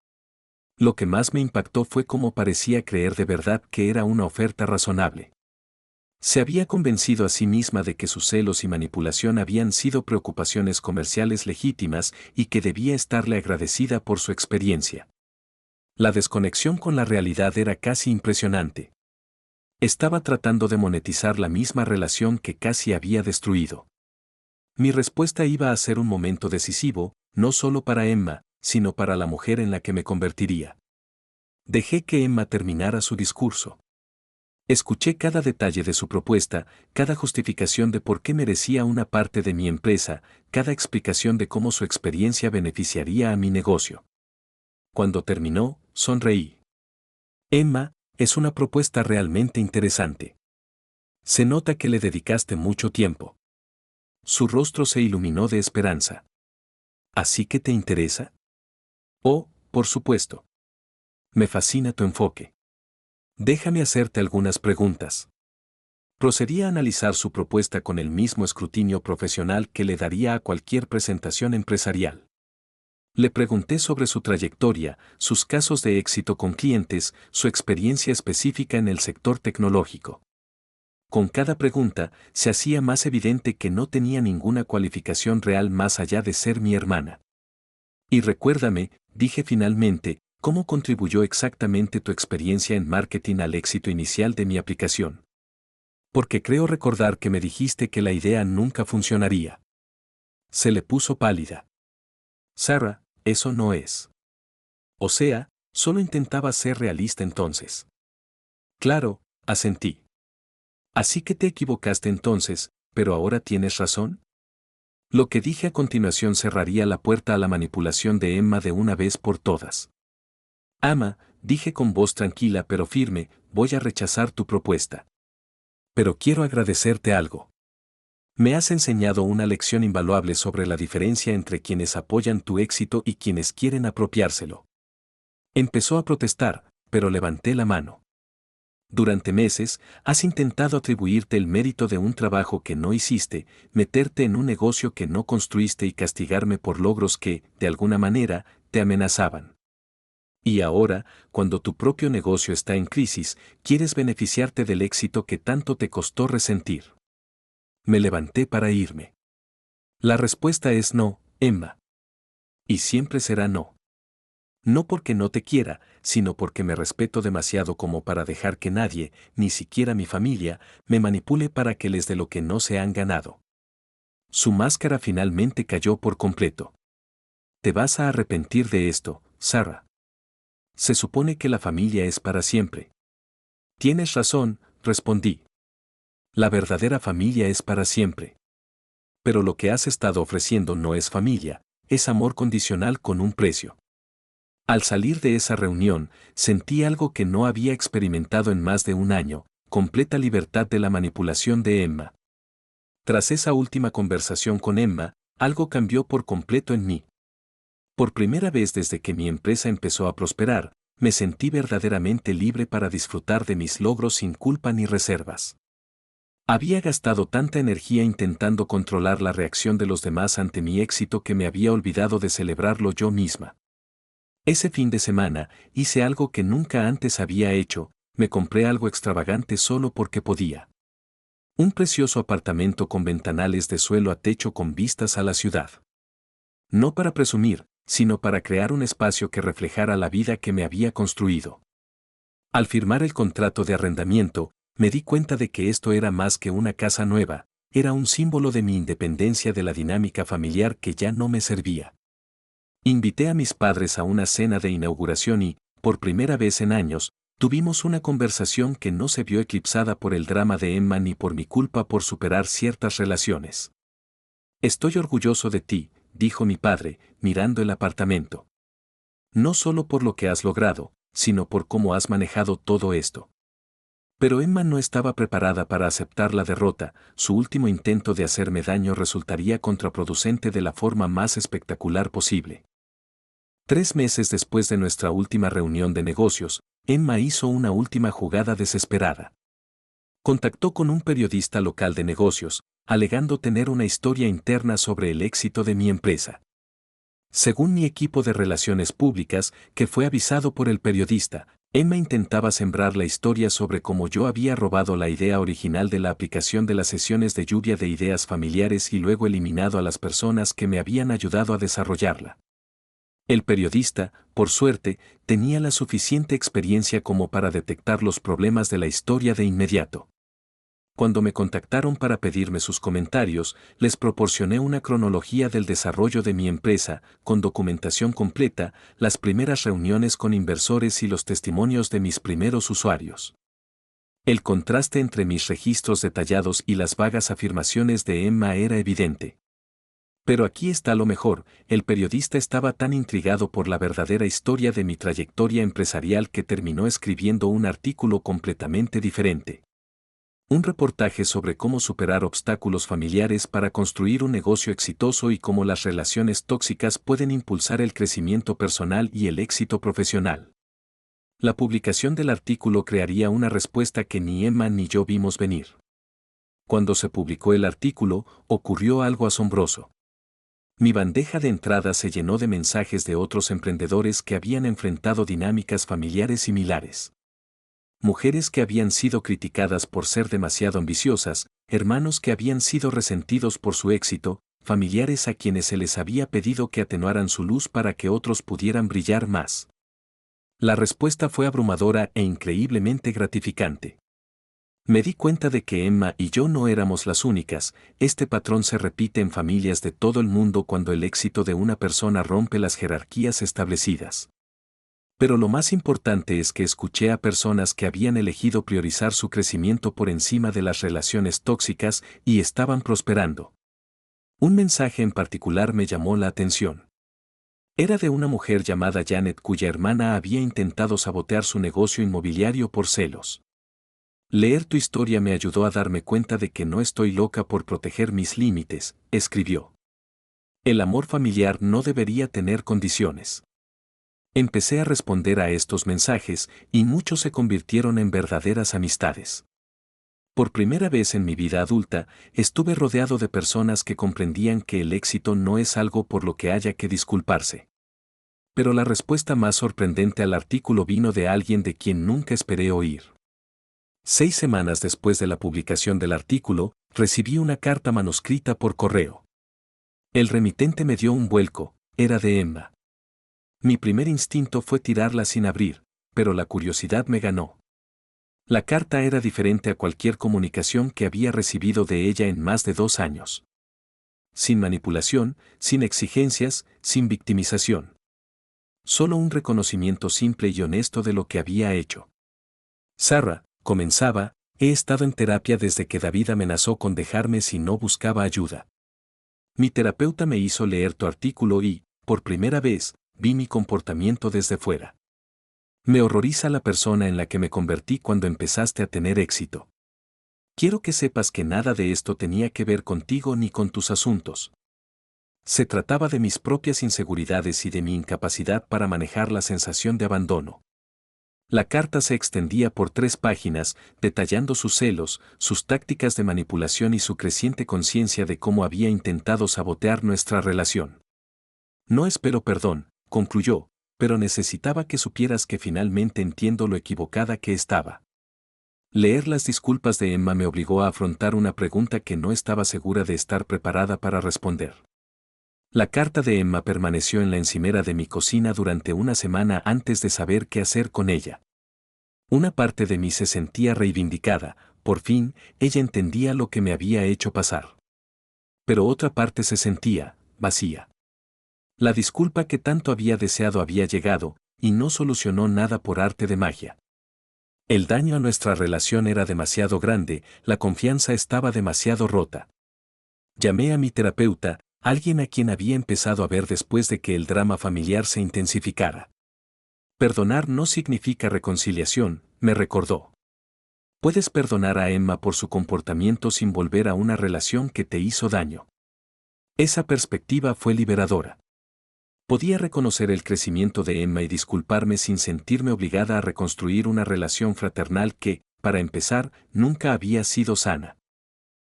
Lo que más me impactó fue cómo parecía creer de verdad que era una oferta razonable. Se había convencido a sí misma de que sus celos y manipulación habían sido preocupaciones comerciales legítimas y que debía estarle agradecida por su experiencia. La desconexión con la realidad era casi impresionante. Estaba tratando de monetizar la misma relación que casi había destruido. Mi respuesta iba a ser un momento decisivo, no solo para Emma, sino para la mujer en la que me convertiría. Dejé que Emma terminara su discurso. Escuché cada detalle de su propuesta, cada justificación de por qué merecía una parte de mi empresa, cada explicación de cómo su experiencia beneficiaría a mi negocio. Cuando terminó, sonreí. Emma, es una propuesta realmente interesante. Se nota que le dedicaste mucho tiempo. Su rostro se iluminó de esperanza. ¿Así que te interesa? Oh, por supuesto. Me fascina tu enfoque. Déjame hacerte algunas preguntas. Procedí a analizar su propuesta con el mismo escrutinio profesional que le daría a cualquier presentación empresarial. Le pregunté sobre su trayectoria, sus casos de éxito con clientes, su experiencia específica en el sector tecnológico. Con cada pregunta, se hacía más evidente que no tenía ninguna cualificación real más allá de ser mi hermana. Y recuérdame, dije finalmente, ¿Cómo contribuyó exactamente tu experiencia en marketing al éxito inicial de mi aplicación? Porque creo recordar que me dijiste que la idea nunca funcionaría. Se le puso pálida. Sarah, eso no es. O sea, solo intentaba ser realista entonces. Claro, asentí. Así que te equivocaste entonces, pero ahora tienes razón. Lo que dije a continuación cerraría la puerta a la manipulación de Emma de una vez por todas. Ama, dije con voz tranquila pero firme, voy a rechazar tu propuesta. Pero quiero agradecerte algo. Me has enseñado una lección invaluable sobre la diferencia entre quienes apoyan tu éxito y quienes quieren apropiárselo. Empezó a protestar, pero levanté la mano. Durante meses, has intentado atribuirte el mérito de un trabajo que no hiciste, meterte en un negocio que no construiste y castigarme por logros que, de alguna manera, te amenazaban. Y ahora, cuando tu propio negocio está en crisis, quieres beneficiarte del éxito que tanto te costó resentir. Me levanté para irme. La respuesta es no, Emma. Y siempre será no. No porque no te quiera, sino porque me respeto demasiado como para dejar que nadie, ni siquiera mi familia, me manipule para que les dé lo que no se han ganado. Su máscara finalmente cayó por completo. Te vas a arrepentir de esto, Sarah. Se supone que la familia es para siempre. Tienes razón, respondí. La verdadera familia es para siempre. Pero lo que has estado ofreciendo no es familia, es amor condicional con un precio. Al salir de esa reunión, sentí algo que no había experimentado en más de un año, completa libertad de la manipulación de Emma. Tras esa última conversación con Emma, algo cambió por completo en mí. Por primera vez desde que mi empresa empezó a prosperar, me sentí verdaderamente libre para disfrutar de mis logros sin culpa ni reservas. Había gastado tanta energía intentando controlar la reacción de los demás ante mi éxito que me había olvidado de celebrarlo yo misma. Ese fin de semana, hice algo que nunca antes había hecho, me compré algo extravagante solo porque podía. Un precioso apartamento con ventanales de suelo a techo con vistas a la ciudad. No para presumir, sino para crear un espacio que reflejara la vida que me había construido. Al firmar el contrato de arrendamiento, me di cuenta de que esto era más que una casa nueva, era un símbolo de mi independencia de la dinámica familiar que ya no me servía. Invité a mis padres a una cena de inauguración y, por primera vez en años, tuvimos una conversación que no se vio eclipsada por el drama de Emma ni por mi culpa por superar ciertas relaciones. Estoy orgulloso de ti, dijo mi padre, mirando el apartamento. No solo por lo que has logrado, sino por cómo has manejado todo esto. Pero Emma no estaba preparada para aceptar la derrota, su último intento de hacerme daño resultaría contraproducente de la forma más espectacular posible. 3 meses después de nuestra última reunión de negocios, Emma hizo una última jugada desesperada. Contactó con un periodista local de negocios, alegando tener una historia interna sobre el éxito de mi empresa. Según mi equipo de relaciones públicas, que fue avisado por el periodista, Emma intentaba sembrar la historia sobre cómo yo había robado la idea original de la aplicación de las sesiones de lluvia de ideas familiares y luego eliminado a las personas que me habían ayudado a desarrollarla. El periodista, por suerte, tenía la suficiente experiencia como para detectar los problemas de la historia de inmediato. Cuando me contactaron para pedirme sus comentarios, les proporcioné una cronología del desarrollo de mi empresa, con documentación completa, las primeras reuniones con inversores y los testimonios de mis primeros usuarios. El contraste entre mis registros detallados y las vagas afirmaciones de Emma era evidente. Pero aquí está lo mejor, el periodista estaba tan intrigado por la verdadera historia de mi trayectoria empresarial que terminó escribiendo un artículo completamente diferente. Un reportaje sobre cómo superar obstáculos familiares para construir un negocio exitoso y cómo las relaciones tóxicas pueden impulsar el crecimiento personal y el éxito profesional. La publicación del artículo crearía una respuesta que ni Emma ni yo vimos venir. Cuando se publicó el artículo, ocurrió algo asombroso. Mi bandeja de entrada se llenó de mensajes de otros emprendedores que habían enfrentado dinámicas familiares similares. Mujeres que habían sido criticadas por ser demasiado ambiciosas, hermanos que habían sido resentidos por su éxito, familiares a quienes se les había pedido que atenuaran su luz para que otros pudieran brillar más. La respuesta fue abrumadora e increíblemente gratificante. Me di cuenta de que Emma y yo no éramos las únicas. Este patrón se repite en familias de todo el mundo cuando el éxito de una persona rompe las jerarquías establecidas. Pero lo más importante es que escuché a personas que habían elegido priorizar su crecimiento por encima de las relaciones tóxicas y estaban prosperando. Un mensaje en particular me llamó la atención. Era de una mujer llamada Janet cuya hermana había intentado sabotear su negocio inmobiliario por celos. Leer tu historia me ayudó a darme cuenta de que no estoy loca por proteger mis límites, escribió. El amor familiar no debería tener condiciones. Empecé a responder a estos mensajes y muchos se convirtieron en verdaderas amistades. Por primera vez en mi vida adulta, estuve rodeado de personas que comprendían que el éxito no es algo por lo que haya que disculparse. Pero la respuesta más sorprendente al artículo vino de alguien de quien nunca esperé oír. 6 semanas después de la publicación del artículo, recibí una carta manuscrita por correo. El remitente me dio un vuelco, era de Emma. Mi primer instinto fue tirarla sin abrir, pero la curiosidad me ganó. La carta era diferente a cualquier comunicación que había recibido de ella en más de 2 años. Sin manipulación, sin exigencias, sin victimización. Solo un reconocimiento simple y honesto de lo que había hecho. Sarah, comenzaba, he estado en terapia desde que David amenazó con dejarme si no buscaba ayuda. Mi terapeuta me hizo leer tu artículo y, por primera vez, vi mi comportamiento desde fuera. Me horroriza la persona en la que me convertí cuando empezaste a tener éxito. Quiero que sepas que nada de esto tenía que ver contigo ni con tus asuntos. Se trataba de mis propias inseguridades y de mi incapacidad para manejar la sensación de abandono. La carta se extendía por 3 páginas, detallando sus celos, sus tácticas de manipulación y su creciente conciencia de cómo había intentado sabotear nuestra relación. No espero perdón, concluyó, pero necesitaba que supieras que finalmente entiendo lo equivocada que estaba. Leer las disculpas de Emma me obligó a afrontar una pregunta que no estaba segura de estar preparada para responder. La carta de Emma permaneció en la encimera de mi cocina durante una semana antes de saber qué hacer con ella. Una parte de mí se sentía reivindicada, por fin, ella entendía lo que me había hecho pasar. Pero otra parte se sentía vacía. La disculpa que tanto había deseado había llegado, y no solucionó nada por arte de magia. El daño a nuestra relación era demasiado grande, la confianza estaba demasiado rota. Llamé a mi terapeuta, alguien a quien había empezado a ver después de que el drama familiar se intensificara. Perdonar no significa reconciliación, me recordó. Puedes perdonar a Emma por su comportamiento sin volver a una relación que te hizo daño. Esa perspectiva fue liberadora. Podía reconocer el crecimiento de Emma y disculparme sin sentirme obligada a reconstruir una relación fraternal que, para empezar, nunca había sido sana.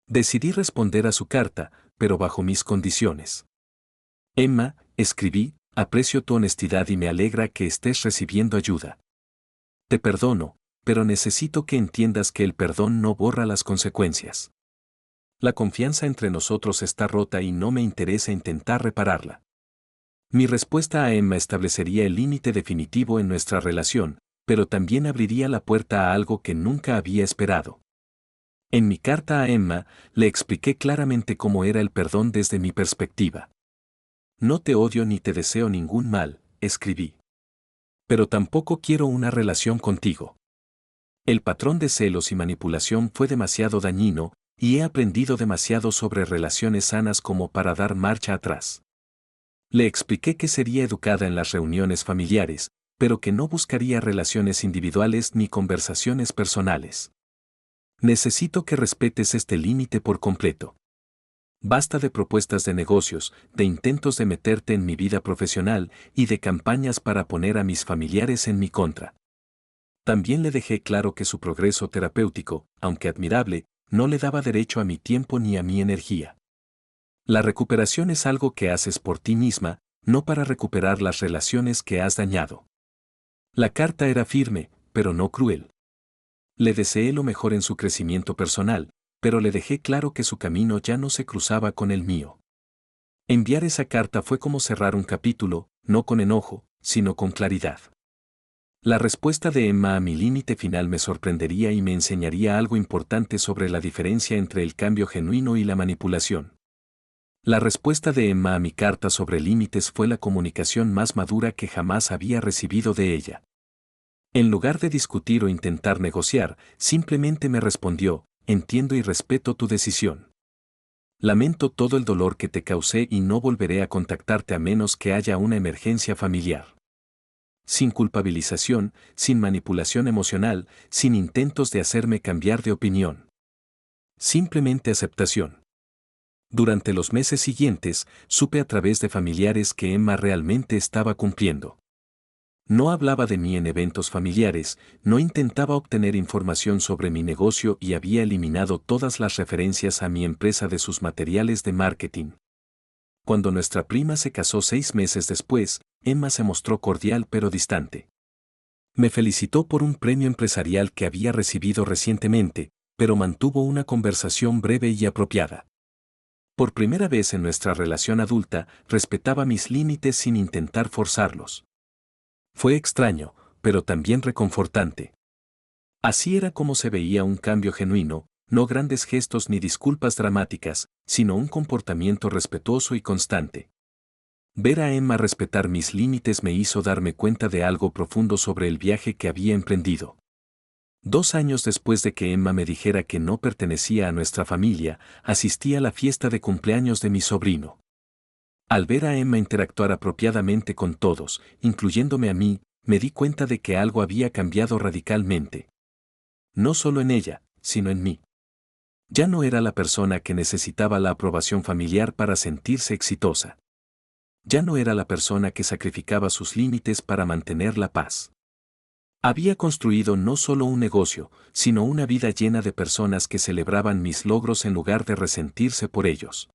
Decidí responder a su carta, pero bajo mis condiciones. Emma, escribí, aprecio tu honestidad y me alegra que estés recibiendo ayuda. Te perdono, pero necesito que entiendas que el perdón no borra las consecuencias. La confianza entre nosotros está rota y no me interesa intentar repararla. Mi respuesta a Emma establecería el límite definitivo en nuestra relación, pero también abriría la puerta a algo que nunca había esperado. En mi carta a Emma, le expliqué claramente cómo era el perdón desde mi perspectiva. No te odio ni te deseo ningún mal, escribí. Pero tampoco quiero una relación contigo. El patrón de celos y manipulación fue demasiado dañino, y he aprendido demasiado sobre relaciones sanas como para dar marcha atrás. Le expliqué que sería educada en las reuniones familiares, pero que no buscaría relaciones individuales ni conversaciones personales. Necesito que respetes este límite por completo. Basta de propuestas de negocios, de intentos de meterte en mi vida profesional y de campañas para poner a mis familiares en mi contra. También le dejé claro que su progreso terapéutico, aunque admirable, no le daba derecho a mi tiempo ni a mi energía. La recuperación es algo que haces por ti misma, no para recuperar las relaciones que has dañado. La carta era firme, pero no cruel. Le deseé lo mejor en su crecimiento personal, pero le dejé claro que su camino ya no se cruzaba con el mío. Enviar esa carta fue como cerrar un capítulo, no con enojo, sino con claridad. La respuesta de Emma a mi límite final me sorprendería y me enseñaría algo importante sobre la diferencia entre el cambio genuino y la manipulación. La respuesta de Emma a mi carta sobre límites fue la comunicación más madura que jamás había recibido de ella. En lugar de discutir o intentar negociar, simplemente me respondió: entiendo y respeto tu decisión. Lamento todo el dolor que te causé y no volveré a contactarte a menos que haya una emergencia familiar. Sin culpabilización, sin manipulación emocional, sin intentos de hacerme cambiar de opinión. Simplemente aceptación. Durante los meses siguientes, supe a través de familiares que Emma realmente estaba cumpliendo. No hablaba de mí en eventos familiares, no intentaba obtener información sobre mi negocio y había eliminado todas las referencias a mi empresa de sus materiales de marketing. Cuando nuestra prima se casó 6 meses después, Emma se mostró cordial pero distante. Me felicitó por un premio empresarial que había recibido recientemente, pero mantuvo una conversación breve y apropiada. Por primera vez en nuestra relación adulta, respetaba mis límites sin intentar forzarlos. Fue extraño, pero también reconfortante. Así era como se veía un cambio genuino, no grandes gestos ni disculpas dramáticas, sino un comportamiento respetuoso y constante. Ver a Emma respetar mis límites me hizo darme cuenta de algo profundo sobre el viaje que había emprendido. 2 años después de que Emma me dijera que no pertenecía a nuestra familia, asistí a la fiesta de cumpleaños de mi sobrino. Al ver a Emma interactuar apropiadamente con todos, incluyéndome a mí, me di cuenta de que algo había cambiado radicalmente. No solo en ella, sino en mí. Ya no era la persona que necesitaba la aprobación familiar para sentirse exitosa. Ya no era la persona que sacrificaba sus límites para mantener la paz. Había construido no solo un negocio, sino una vida llena de personas que celebraban mis logros en lugar de resentirse por ellos.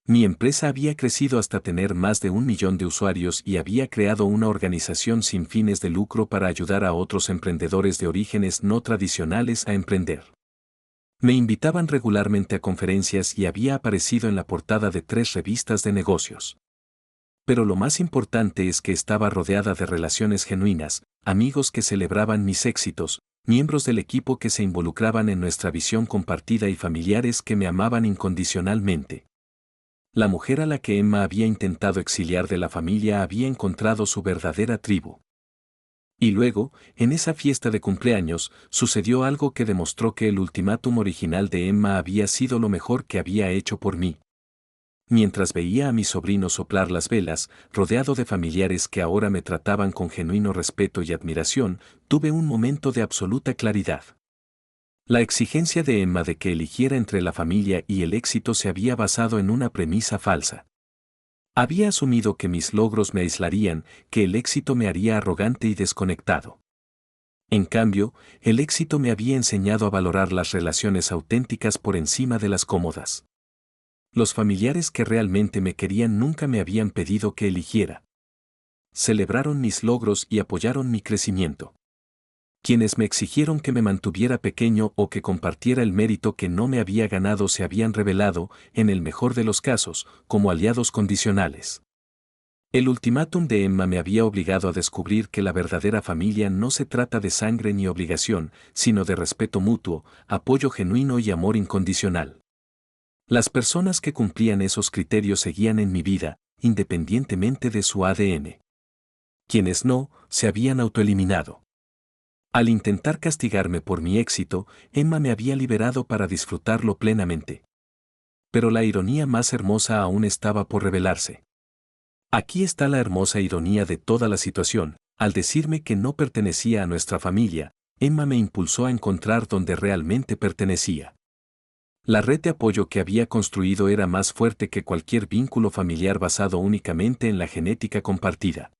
Mi empresa había crecido hasta tener más de 1 millón de usuarios y había creado una organización sin fines de lucro para ayudar a otros emprendedores de orígenes no tradicionales a emprender. Me invitaban regularmente a conferencias y había aparecido en la portada de 3 revistas de negocios. Pero lo más importante es que estaba rodeada de relaciones genuinas, amigos que celebraban mis éxitos, miembros del equipo que se involucraban en nuestra visión compartida y familiares que me amaban incondicionalmente. La mujer a la que Emma había intentado exiliar de la familia había encontrado su verdadera tribu. Y luego, en esa fiesta de cumpleaños, sucedió algo que demostró que el ultimátum original de Emma había sido lo mejor que había hecho por mí. Mientras veía a mi sobrino soplar las velas, rodeado de familiares que ahora me trataban con genuino respeto y admiración, tuve un momento de absoluta claridad. La exigencia de Emma de que eligiera entre la familia y el éxito se había basado en una premisa falsa. Había asumido que mis logros me aislarían, que el éxito me haría arrogante y desconectado. En cambio, el éxito me había enseñado a valorar las relaciones auténticas por encima de las cómodas. Los familiares que realmente me querían nunca me habían pedido que eligiera. Celebraron mis logros y apoyaron mi crecimiento. Quienes me exigieron que me mantuviera pequeño o que compartiera el mérito que no me había ganado se habían revelado, en el mejor de los casos, como aliados condicionales. El ultimátum de Emma me había obligado a descubrir que la verdadera familia no se trata de sangre ni obligación, sino de respeto mutuo, apoyo genuino y amor incondicional. Las personas que cumplían esos criterios seguían en mi vida, independientemente de su ADN. Quienes no, se habían autoeliminado. Al intentar castigarme por mi éxito, Emma me había liberado para disfrutarlo plenamente. Pero la ironía más hermosa aún estaba por revelarse. Aquí está la hermosa ironía de toda la situación: al decirme que no pertenecía a nuestra familia, Emma me impulsó a encontrar donde realmente pertenecía. La red de apoyo que había construido era más fuerte que cualquier vínculo familiar basado únicamente en la genética compartida.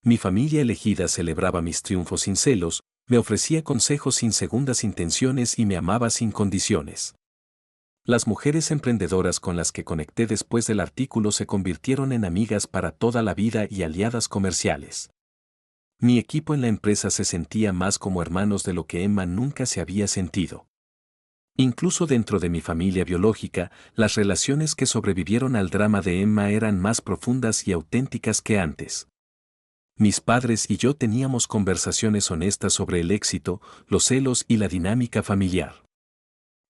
Mi familia elegida celebraba mis triunfos sin celos, me ofrecía consejos sin segundas intenciones y me amaba sin condiciones. Las mujeres emprendedoras con las que conecté después del artículo se convirtieron en amigas para toda la vida y aliadas comerciales. Mi equipo en la empresa se sentía más como hermanos de lo que Emma nunca se había sentido. Incluso dentro de mi familia biológica, las relaciones que sobrevivieron al drama de Emma eran más profundas y auténticas que antes. Mis padres y yo teníamos conversaciones honestas sobre el éxito, los celos y la dinámica familiar.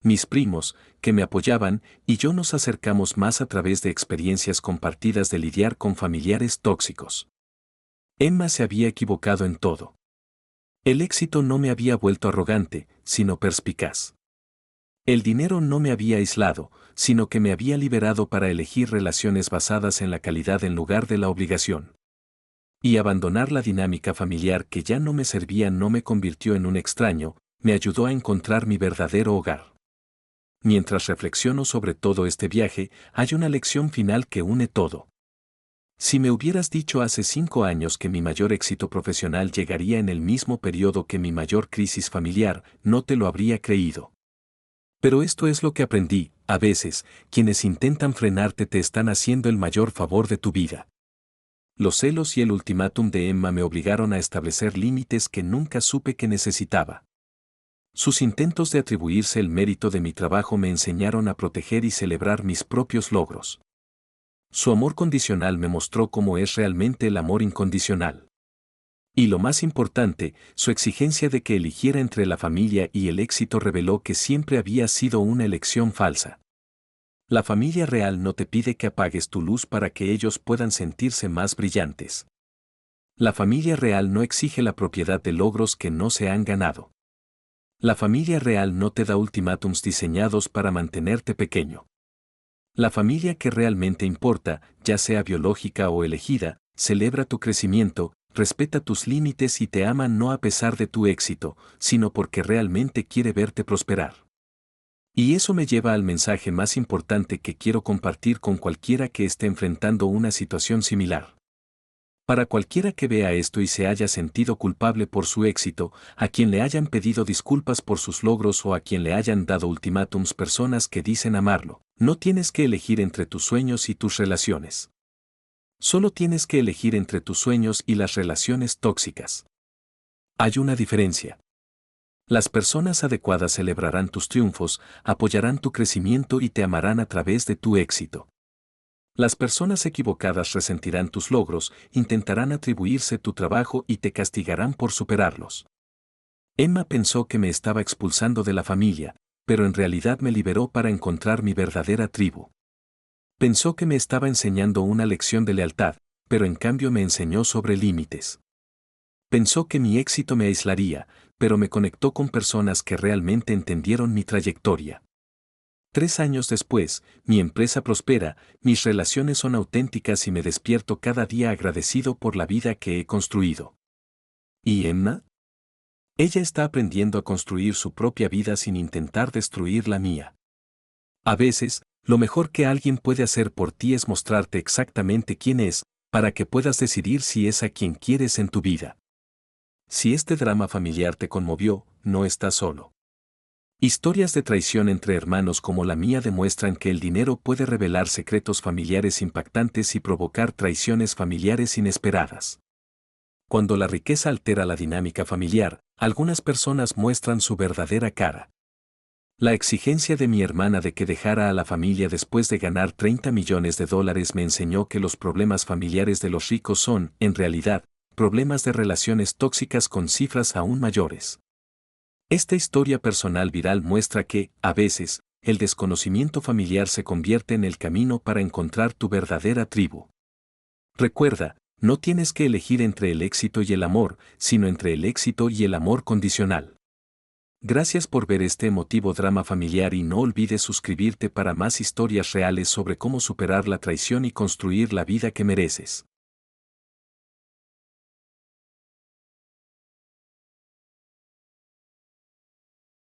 Mis primos, que me apoyaban, y yo nos acercamos más a través de experiencias compartidas de lidiar con familiares tóxicos. Emma se había equivocado en todo. El éxito no me había vuelto arrogante, sino perspicaz. El dinero no me había aislado, sino que me había liberado para elegir relaciones basadas en la calidad en lugar de la obligación. Y abandonar la dinámica familiar que ya no me servía no me convirtió en un extraño, me ayudó a encontrar mi verdadero hogar. Mientras reflexiono sobre todo este viaje, hay una lección final que une todo. Si me hubieras dicho hace 5 años que mi mayor éxito profesional llegaría en el mismo periodo que mi mayor crisis familiar, no te lo habría creído. Pero esto es lo que aprendí: a veces, quienes intentan frenarte te están haciendo el mayor favor de tu vida. Los celos y el ultimátum de Emma me obligaron a establecer límites que nunca supe que necesitaba. Sus intentos de atribuirse el mérito de mi trabajo me enseñaron a proteger y celebrar mis propios logros. Su amor condicional me mostró cómo es realmente el amor incondicional. Y lo más importante, su exigencia de que eligiera entre la familia y el éxito reveló que siempre había sido una elección falsa. La familia real no te pide que apagues tu luz para que ellos puedan sentirse más brillantes. La familia real no exige la propiedad de logros que no se han ganado. La familia real no te da ultimátums diseñados para mantenerte pequeño. La familia que realmente importa, ya sea biológica o elegida, celebra tu crecimiento, respeta tus límites y te ama no a pesar de tu éxito, sino porque realmente quiere verte prosperar. Y eso me lleva al mensaje más importante que quiero compartir con cualquiera que esté enfrentando una situación similar. Para cualquiera que vea esto y se haya sentido culpable por su éxito, a quien le hayan pedido disculpas por sus logros o a quien le hayan dado ultimátums personas que dicen amarlo, no tienes que elegir entre tus sueños y tus relaciones. Solo tienes que elegir entre tus sueños y las relaciones tóxicas. Hay una diferencia. Las personas adecuadas celebrarán tus triunfos, apoyarán tu crecimiento y te amarán a través de tu éxito. Las personas equivocadas resentirán tus logros, intentarán atribuirse tu trabajo y te castigarán por superarlos. Emma pensó que me estaba expulsando de la familia, pero en realidad me liberó para encontrar mi verdadera tribu. Pensó que me estaba enseñando una lección de lealtad, pero en cambio me enseñó sobre límites. Pensó que mi éxito me aislaría, pero me conectó con personas que realmente entendieron mi trayectoria. 3 años después, mi empresa prospera, mis relaciones son auténticas y me despierto cada día agradecido por la vida que he construido. ¿Y Emma? Ella está aprendiendo a construir su propia vida sin intentar destruir la mía. A veces, lo mejor que alguien puede hacer por ti es mostrarte exactamente quién es, para que puedas decidir si es a quien quieres en tu vida. Si este drama familiar te conmovió, no estás solo. Historias de traición entre hermanos como la mía demuestran que el dinero puede revelar secretos familiares impactantes y provocar traiciones familiares inesperadas. Cuando la riqueza altera la dinámica familiar, algunas personas muestran su verdadera cara. La exigencia de mi hermana de que dejara a la familia después de ganar $30 millones me enseñó que los problemas familiares de los ricos son, en realidad, problemas de relaciones tóxicas con cifras aún mayores. Esta historia personal viral muestra que, a veces, el desconocimiento familiar se convierte en el camino para encontrar tu verdadera tribu. Recuerda, no tienes que elegir entre el éxito y el amor, sino entre el éxito y el amor condicional. Gracias por ver este emotivo drama familiar y no olvides suscribirte para más historias reales sobre cómo superar la traición y construir la vida que mereces.